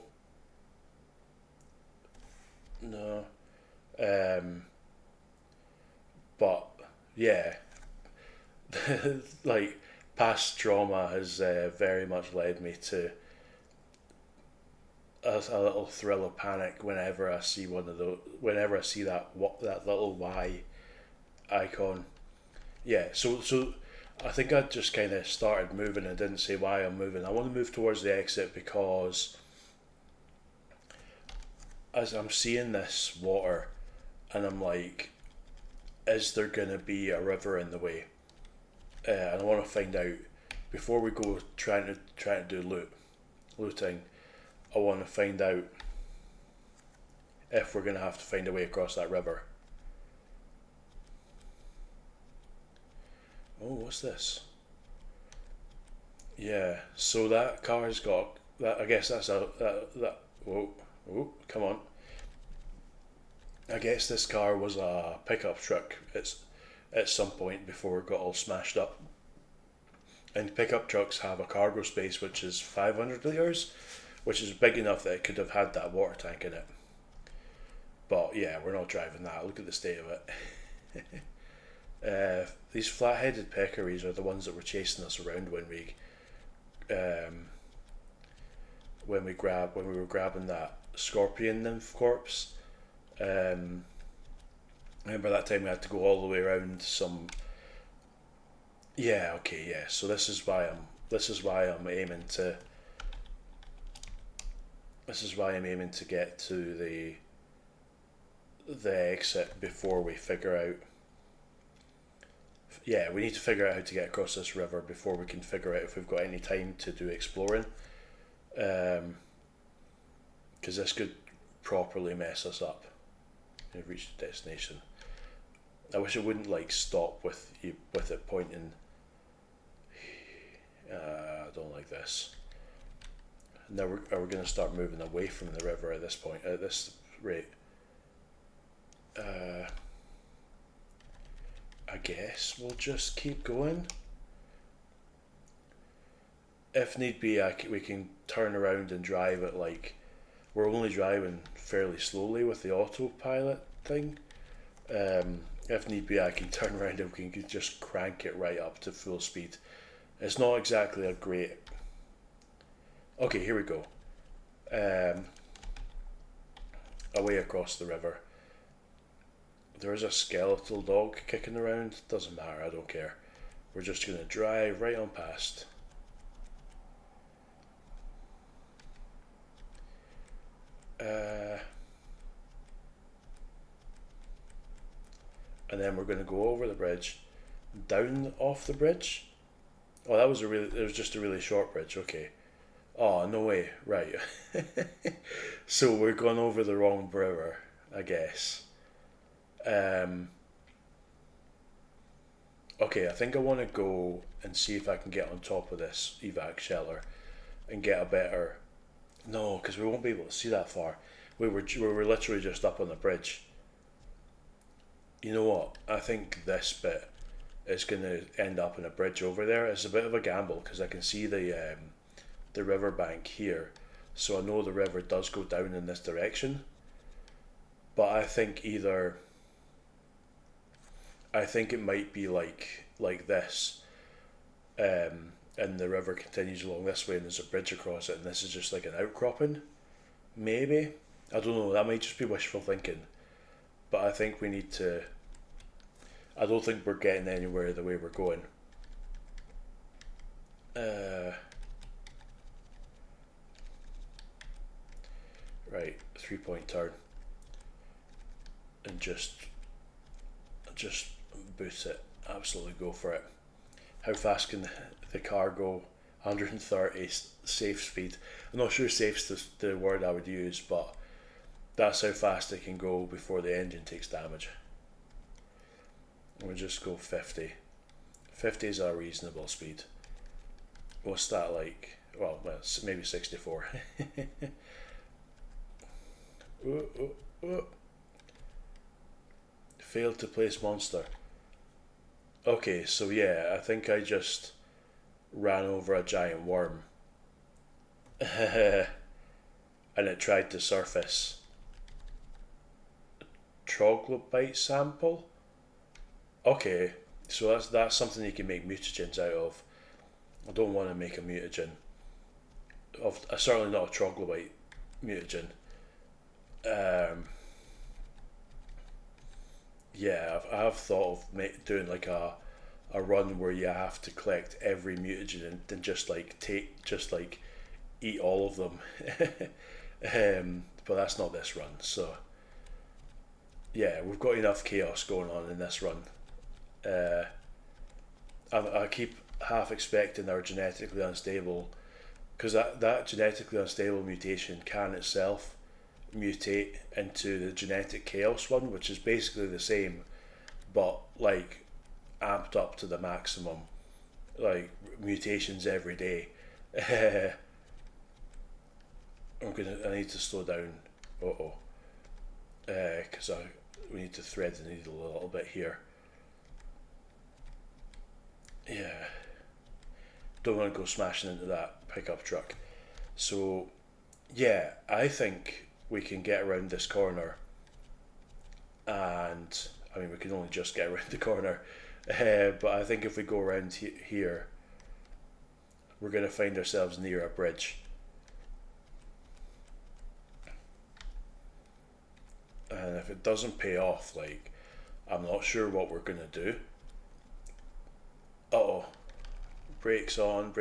No, um, but yeah, like past trauma has very much led me to a little thrill of panic whenever I see one of those. Whenever I see that little Y icon. Yeah, so I think I just kind of started moving and didn't say why I'm moving. I want to move towards the exit because as I'm seeing this water, and I'm like, is there gonna be a river in the way? And I want to find out before we go trying to do looting. I want to find out if we're gonna have to find a way across that river. Oh, what's this? Yeah, so that car's got that. I guess that's a that. Whoa, whoa, come on. I guess this car was a pickup truck. It's at some point before it got all smashed up. And pickup trucks have a cargo space which is 500 litres, which is big enough that it could have had that water tank in it. But yeah, we're not driving that. Look at the state of it. These flat-headed peccaries are the ones that were chasing us around um, when we were grabbing that scorpion nymph corpse. I remember that time we had to go all the way around some. Yeah, okay, yeah. So this is why I'm aiming to get to the exit before we figure out. Yeah, we need to figure out how to get across this river before we can figure out if we've got any time to do exploring. Because this could properly mess us up. We've reached the destination. I wish it wouldn't like stop with it pointing. I don't like this. Now are we going to start moving away from the river at this point? At this rate, I guess we'll just keep going. If need be, we can turn around and drive it like we're only driving fairly slowly with the autopilot thing. If need be, I can turn around and we can just crank it right up to full speed. It's not exactly a great. Okay, here we go. Away across the river. There is a skeletal dog kicking around. Doesn't matter, I don't care. We're just going to drive right on past. And then we're going to go over the bridge, down off the bridge. Oh, it was just a really short bridge. Okay. Oh, no way. Right. So we're going over the wrong river, I guess. Okay, I think I want to go and see if I can get on top of this evac shelter and get a better. No, because we won't be able to see that far. We were literally just up on the bridge. You know what? I think this bit is going to end up in a bridge over there. It's a bit of a gamble because I can see the riverbank here, so I know the river does go down in this direction. But I think it might be like this, and the river continues along this way, and there's a bridge across it, and this is just like an outcropping. Maybe, I don't know. That might just be wishful thinking, but I think we need to. I don't think we're getting anywhere the way we're going. Right, 3-point turn, and just just boot it, absolutely go for it. How fast can the car go? 130 safe speed. I'm not sure safe's the word I would use, but that's how fast it can go before the engine takes damage. We'll just go 50. 50 is a reasonable speed. What's that like? Well, maybe 64. Ooh, ooh, ooh. Failed to place monster. Okay, so yeah, I think I just ran over a giant worm. And it tried to surface a troglobite sample. Okay, so that's something you can make mutagens out of. I don't want to make a mutagen of certainly not a troglobite mutagen. Yeah, I've thought of doing like a run where you have to collect every mutagen and just like eat all of them. But that's not this run. So yeah, we've got enough chaos going on in this run. I keep half expecting our genetically unstable, because that genetically unstable mutation can itself mutate into the genetic chaos one, which is basically the same, but like amped up to the maximum, like mutations every day. I need to slow down. Because we need to thread the needle a little bit here. Yeah, don't want to go smashing into that pickup truck. So yeah, I think we can get around this corner, and I mean we can only just get around the corner, but I think if we go around here, we're going to find ourselves near a bridge. And if it doesn't pay off, like, I'm not sure what we're going to do. Uh-oh. Brakes on.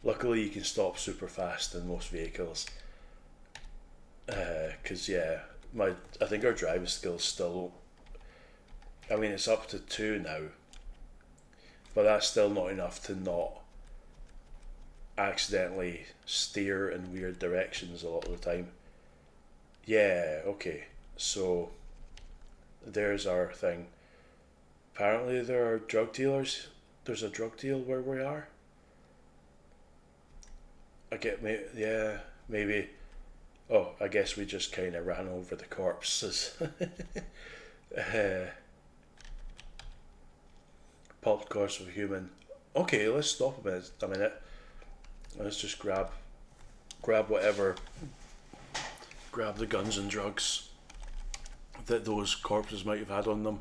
Luckily you can stop super fast in most vehicles. Because yeah, I think our driving skills still, I mean it's up to 2 now, but that's still not enough to not accidentally steer in weird directions a lot of the time. Yeah, okay, so there's our thing. Apparently there are drug dealers. There's a drug deal where we are. Maybe. Oh, I guess we just kind of ran over the corpses. Pulped corpse of a human. Okay, let's stop a minute. Let's just grab whatever. Grab the guns and drugs that those corpses might have had on them.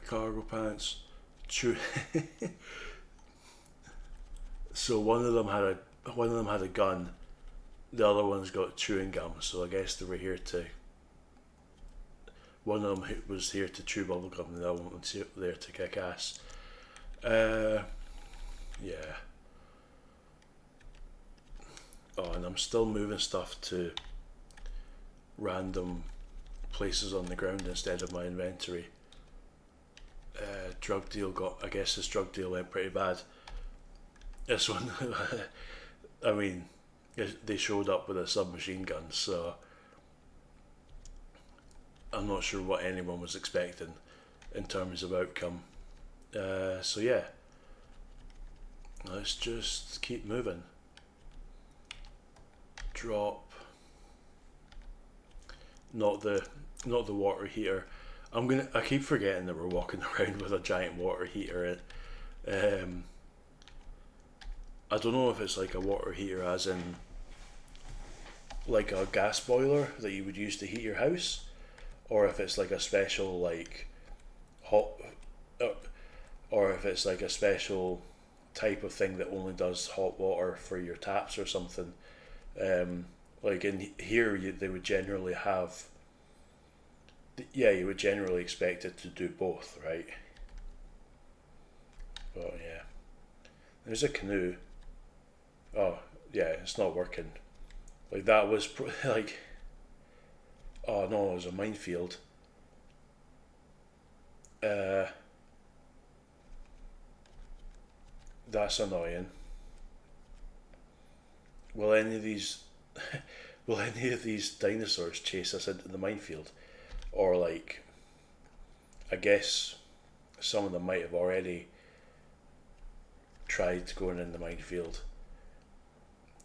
Cargo pants. So one of them had a gun. The other one's got chewing gum. So I guess they were here to. One of them was here to chew bubble gum, and the other one was there to kick ass. Yeah. Oh, and I'm still moving stuff to random places on the ground instead of my inventory. Drug deal I guess this drug deal went pretty bad. This one, I mean, they showed up with a submachine gun, so I'm not sure what anyone was expecting in terms of outcome. So yeah, let's just keep moving. Drop. Not the water heater. I keep forgetting that we're walking around with a giant water heater. I don't know if it's like a water heater as in like a gas boiler that you would use to heat your house, or if it's like a special like hot, or if it's like a special type of thing that only does hot water for your taps or something. Like in here, they would generally have. Yeah, you would generally expect it to do both, right? But yeah, there's a canoe. Oh yeah, it's not working. Like that was like, oh no, it was a minefield. Uh, that's annoying. Will any of these will any of these dinosaurs chase us into the minefield? Or like, I guess some of them might have already tried going in the minefield.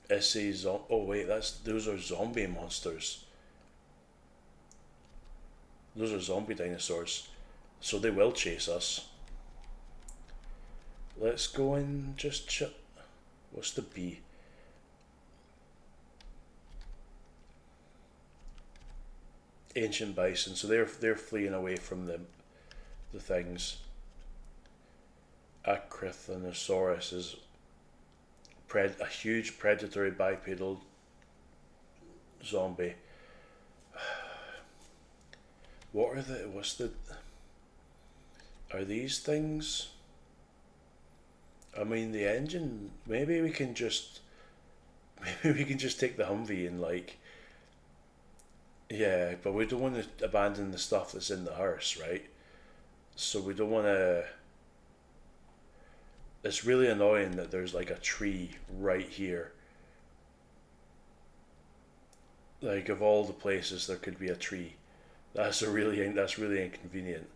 It says, oh wait, those are zombie monsters. Those are zombie dinosaurs, so they will chase us. Let's go and just what's the B? Ancient bison. So they're fleeing away from the things. Acrothonosaurus is a huge predatory bipedal zombie. What's the are these things? I mean, the engine, maybe we can just take the Humvee and like, yeah, but we don't want to abandon the stuff that's in the hearse, right? So we don't want to. It's really annoying that there's like a tree right here. Like, of all the places there could be a tree, that's really inconvenient.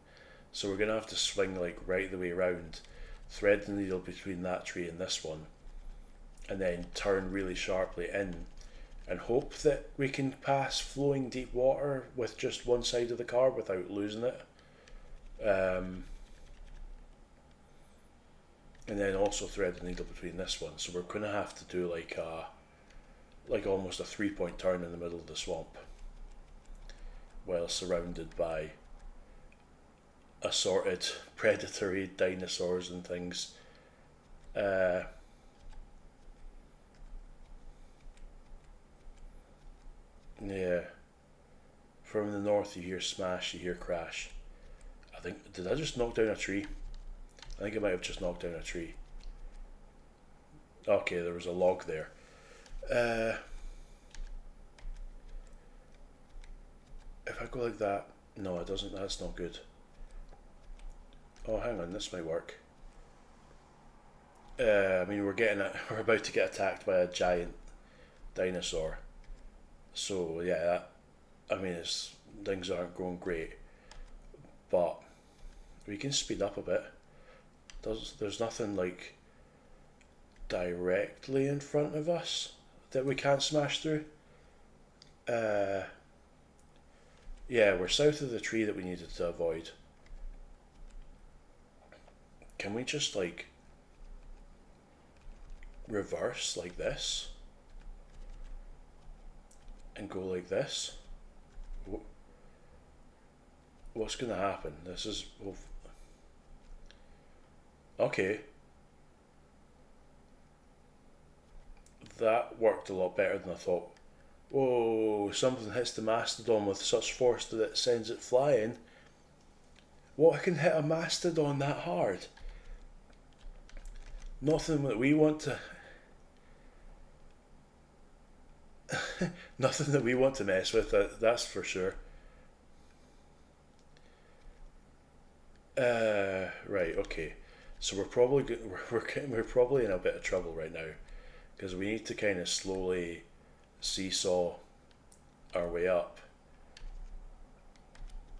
So we're gonna have to swing like right the way around, thread the needle between that tree and this one, and then turn really sharply in, and hope that we can pass flowing deep water with just one side of the car without losing it. And then also thread the needle between this one. So we're gonna have to do like almost a 3-point turn in the middle of the swamp, while surrounded by assorted predatory dinosaurs and things. Yeah. From the north you hear smash, you hear crash. I think, did I just knock down a tree? I think I might have just knocked down a tree. Okay, there was a log there. If I go like that, no, it doesn't. That's not good. Oh, hang on, this might work. I mean, we're about to get attacked by a giant dinosaur. So yeah, I mean, things aren't going great, but we can speed up a bit. There's nothing like directly in front of us that we can't smash through. Uh, yeah, we're south of the tree that we needed to avoid. Can we just like reverse like this and go like this? What's gonna happen? This is okay. That worked a lot better than I thought. Whoa, something hits the mastodon with such force that it sends it flying. What can hit a mastodon that hard? Nothing that we want to. Nothing that we want to mess with. That's for sure. Right. Okay. So we're probably in a bit of trouble right now, because we need to kind of slowly seesaw our way up.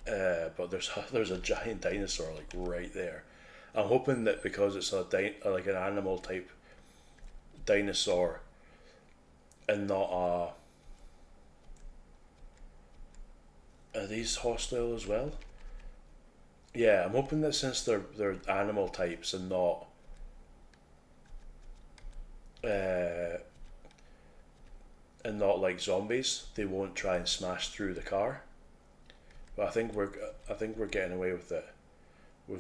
But there's a giant dinosaur like right there. I'm hoping that because it's like an animal type dinosaur and not are these hostile as well? Yeah, I'm hoping that since they're animal types and not uh, like zombies, they won't try and smash through the car. But I think we're getting away with it. We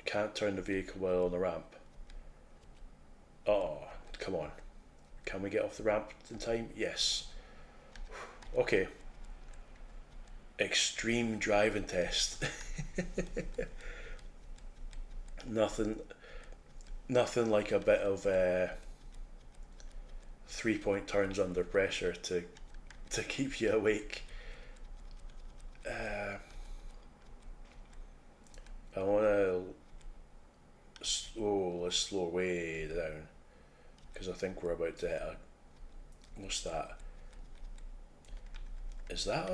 can't turn the vehicle while on the ramp. Oh, come on. Can we get off the ramp in time? Yes. Okay. Extreme driving test. nothing like a bit of 3-point turns under pressure to keep you awake. I want to let's slow way down, because I think we're about to hit a, what's that? Is that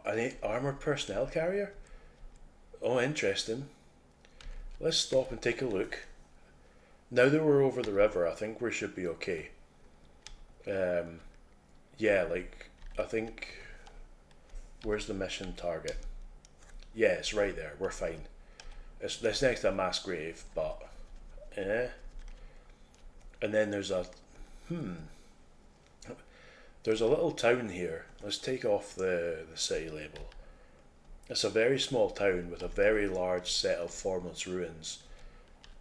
an armoured personnel carrier? Oh, interesting. Let's stop and take a look. Now that we're over the river, I think we should be okay. Yeah, like, I think, where's the mission target? Yeah, it's right there. We're fine. It's next to a mass grave, but and then there's a there's a little town here. Let's take off the city label. It's a very small town with a very large set of formless ruins.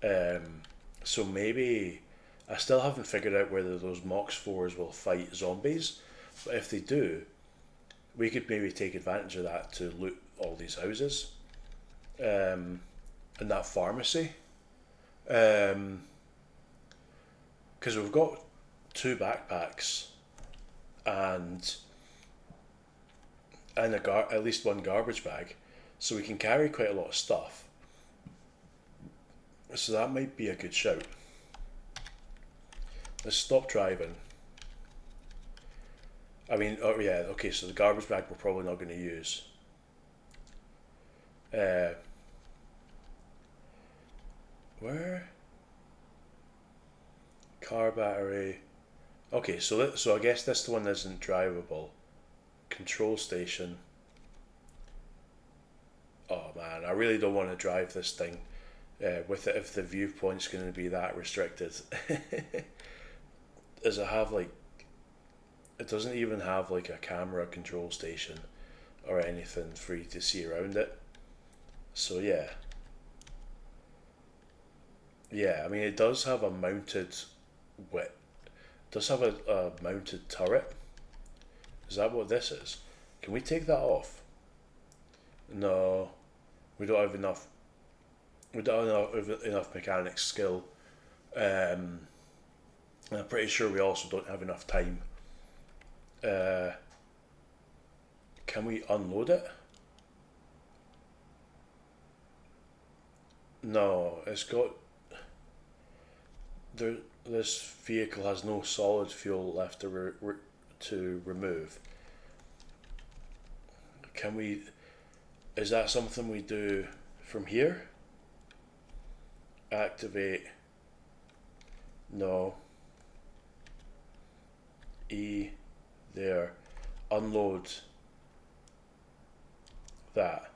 So maybe I still haven't figured out whether those Mox 4s will fight zombies, but if they do, we could maybe take advantage of that to loot all these houses. And that pharmacy. Because we've got 2 backpacks and at least 1 garbage bag, so we can carry quite a lot of stuff. So that might be a good shout. Let's stop driving. I mean, oh yeah, okay, so the garbage bag we're probably not going to use. Where? Car battery. Okay, so I guess this one isn't drivable. Control station. Oh man, I really don't want to drive this thing with it if the viewpoint's going to be that restricted. Does it have like? It doesn't even have like a camera control station or anything for you to see around it. So yeah. Yeah, I mean it does have a mounted a mounted turret. Is that what this is? Can we take that off? No, we don't have enough. We don't have enough mechanics skill. And I'm pretty sure we also don't have enough time. Can we unload it? No, it's got. This vehicle has no solid fuel left to remove. Can we? Is that something we do from here? Activate. No. E. There. Unload. That.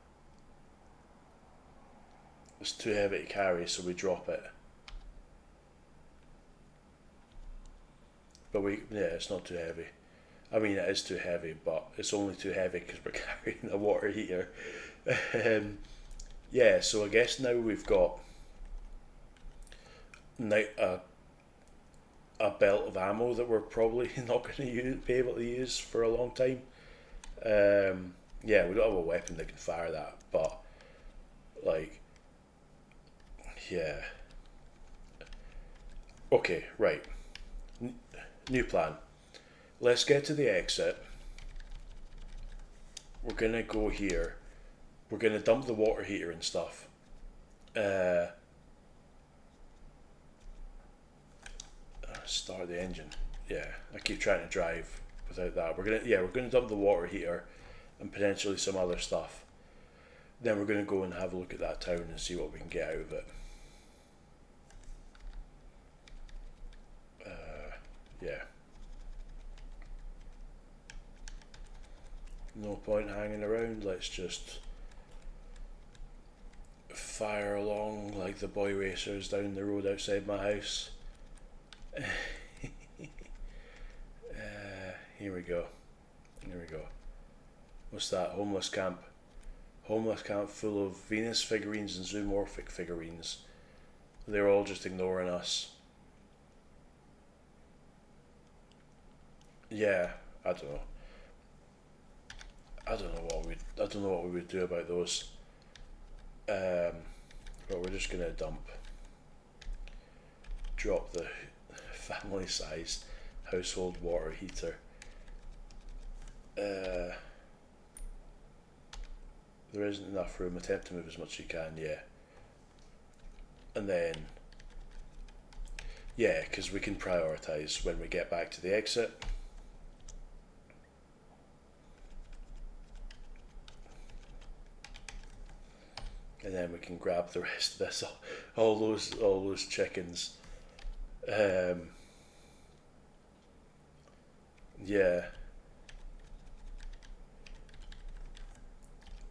It's too heavy to carry, so we drop it. But it's not too heavy. I mean, it is too heavy, but it's only too heavy because we're carrying a water heater. Yeah, so I guess now we've got a belt of ammo that we're probably not going to be able to use for a long time. Yeah, we don't have a weapon that can fire that, but like, yeah. Okay, right. New plan. Let's get to the exit. We're gonna go here. We're gonna dump the water heater and stuff. Start the engine. Yeah, I keep trying to drive without that. We're gonna dump the water heater and potentially some other stuff. Then we're gonna go and have a look at that town and see what we can get out of it. Yeah. No point hanging around, let's just fire along like the boy racers down the road outside my house. Here we go. What's that? Homeless camp. Homeless camp full of Venus figurines and zoomorphic figurines. They're all just ignoring us. Yeah, I don't know. I don't know what we would do about those. But we're just gonna drop the family size. household water heater. There isn't enough room. Attempt to move as much as you can, yeah. And then, yeah, because we can prioritise when we get back to the exit. And then we can grab the rest of this, all those chickens. Yeah.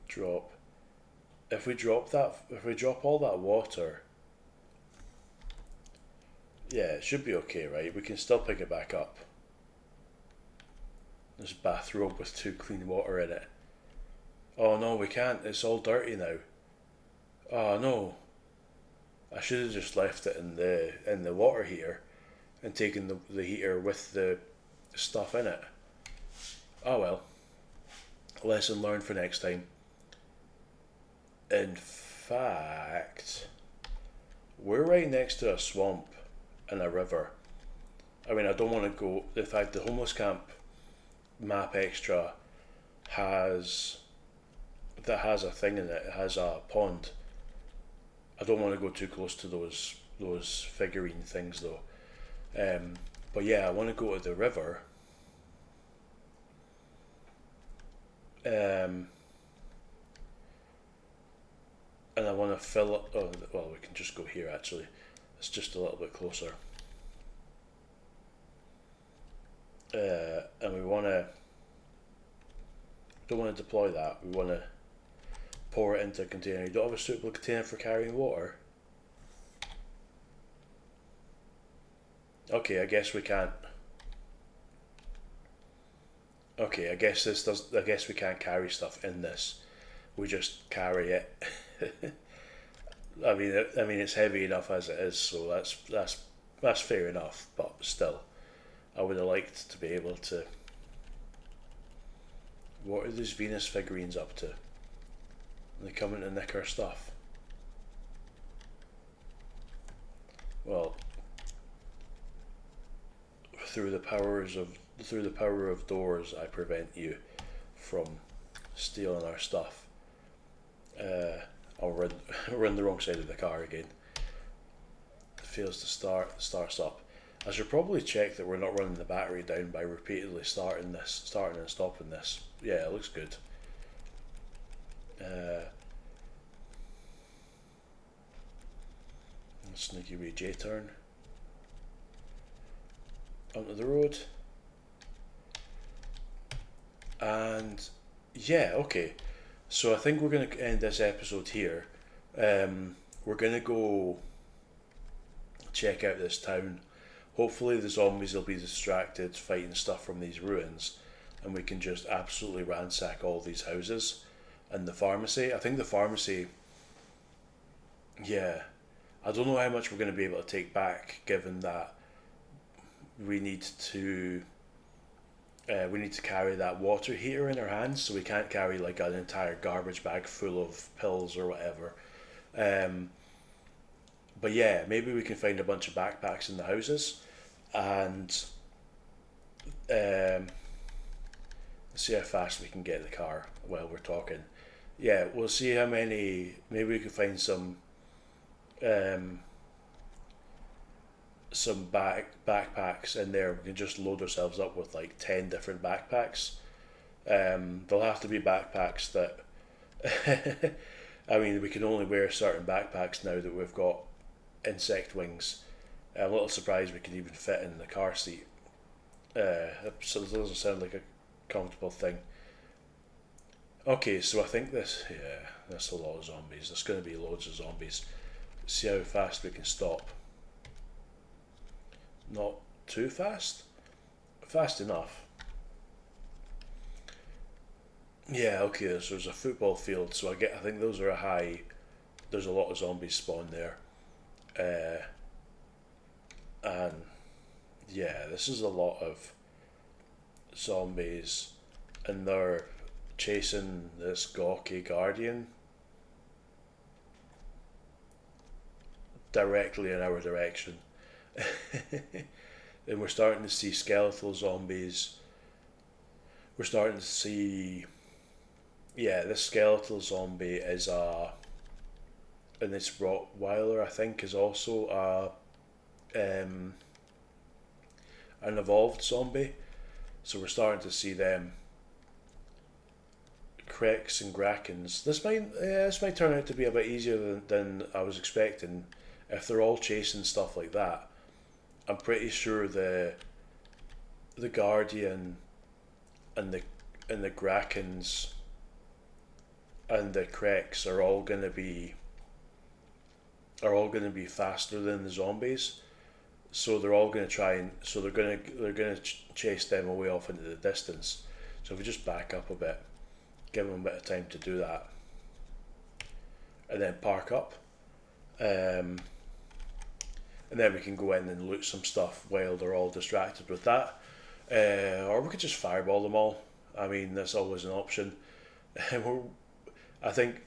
Drop. If we drop all that water, yeah, it should be okay, right? We can still pick it back up. This bathrobe with 2 clean water in it. Oh no, we can't. It's all dirty now. Oh no. I should have just left it in the water heater and taken the heater with the stuff in it. Oh well. Lesson learned for next time. In fact, we're right next to a swamp and a river. I mean, I don't want to go. In fact, the homeless camp map extra has a thing in it. It has a pond. I don't want to go too close to those figurine things though. But yeah, I want to go to the river. And I want to fill up. Oh, well, we can just go here actually. It's just a little bit closer. And we don't want to deploy that. We want to pour it into a container. You don't have a suitable container for carrying water? Okay, I guess we can't. Okay, I guess we can't carry stuff in this. We just carry it. I mean, it's heavy enough as it is, so that's fair enough. But still, I would have liked to be able to. What are these Venus figurines up to? They coming to nick our stuff. Well, through the power of doors, I prevent you from stealing our stuff. I'll run the wrong side of the car again. It fails to starts up. I should probably check that we're not running the battery down by repeatedly starting and stopping this. Yeah, it looks good. Sneaky wee J-turn. Onto the road. And yeah, okay. So I think we're going to end this episode here. We're going to go check out this town. Hopefully the zombies will be distracted fighting stuff from these ruins, and we can just absolutely ransack all these houses. And the pharmacy, I think the pharmacy, yeah, I don't know how much we're going to be able to take back, given that we need to carry that water heater in our hands, so we can't carry like an entire garbage bag full of pills or whatever. But yeah, maybe we can find a bunch of backpacks in the houses, and see how fast we can get the car while we're talking. Yeah, we'll see how many. Maybe we can find some backpacks in there. We can just load ourselves up with like 10 different backpacks. They'll have to be backpacks that I mean, we can only wear certain backpacks now that we've got insect wings. I'm a little surprised we could even fit in the car seat. So it doesn't sound like a comfortable thing. Okay, so I think that's a lot of zombies. There's going to be loads of zombies. See how fast we can stop. Not too fast. Fast enough. Yeah, okay, so there's a football field, so I think those are a high. There's a lot of zombies spawn there. And yeah, this is a lot of zombies, and they're chasing this gawky guardian directly in our direction. and we're starting to see skeletal zombies. We're starting to see, yeah, this skeletal zombie is and this Rottweiler, I think, is also an evolved zombie. So we're starting to see them. Krex and Grakens. This might turn out to be a bit easier than I was expecting. If they're all chasing stuff like that, I'm pretty sure the Guardian and the Grakens and the Krex are all gonna be faster than the zombies. So they're all gonna try and they're gonna chase them away off into the distance. So if we just back up a bit, give them a bit of time to do that, and then park up, and then we can go in and loot some stuff while they're all distracted with that, or we could just fireball them all. I mean, that's always an option. I think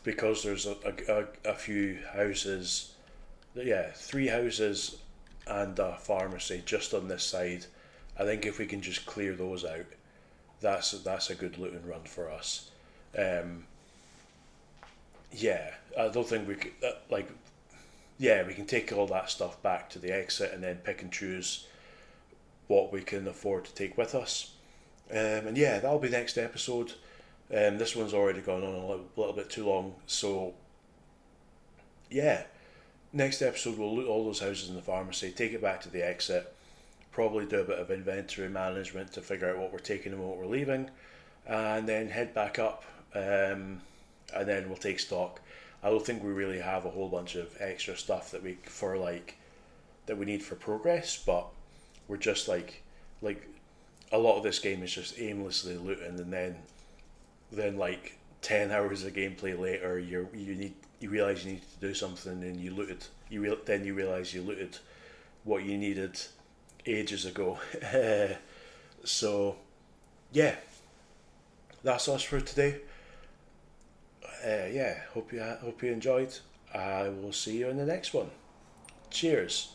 because there's a few houses, yeah, 3 houses and a pharmacy just on this side. I think if we can just clear those out, that's a good looting run for us. Yeah, I don't think we could, yeah, we can take all that stuff back to the exit and then pick and choose what we can afford to take with us. And yeah, that'll be next episode. This one's already gone on a little bit too long, so yeah, next episode we'll loot all those houses in the pharmacy, take it back to the exit, probably do a bit of inventory management to figure out what we're taking and what we're leaving, and then head back up, and then we'll take stock. I don't think we really have a whole bunch of extra stuff that we need for progress, but we're just like a lot of this game is just aimlessly looting, and then like 10 hours of gameplay later, you realize you need to do something, and you looted. Then you realize you looted what you needed ages ago. So yeah, that's us for today. Yeah, hope you enjoyed. I will see you in the next one. Cheers.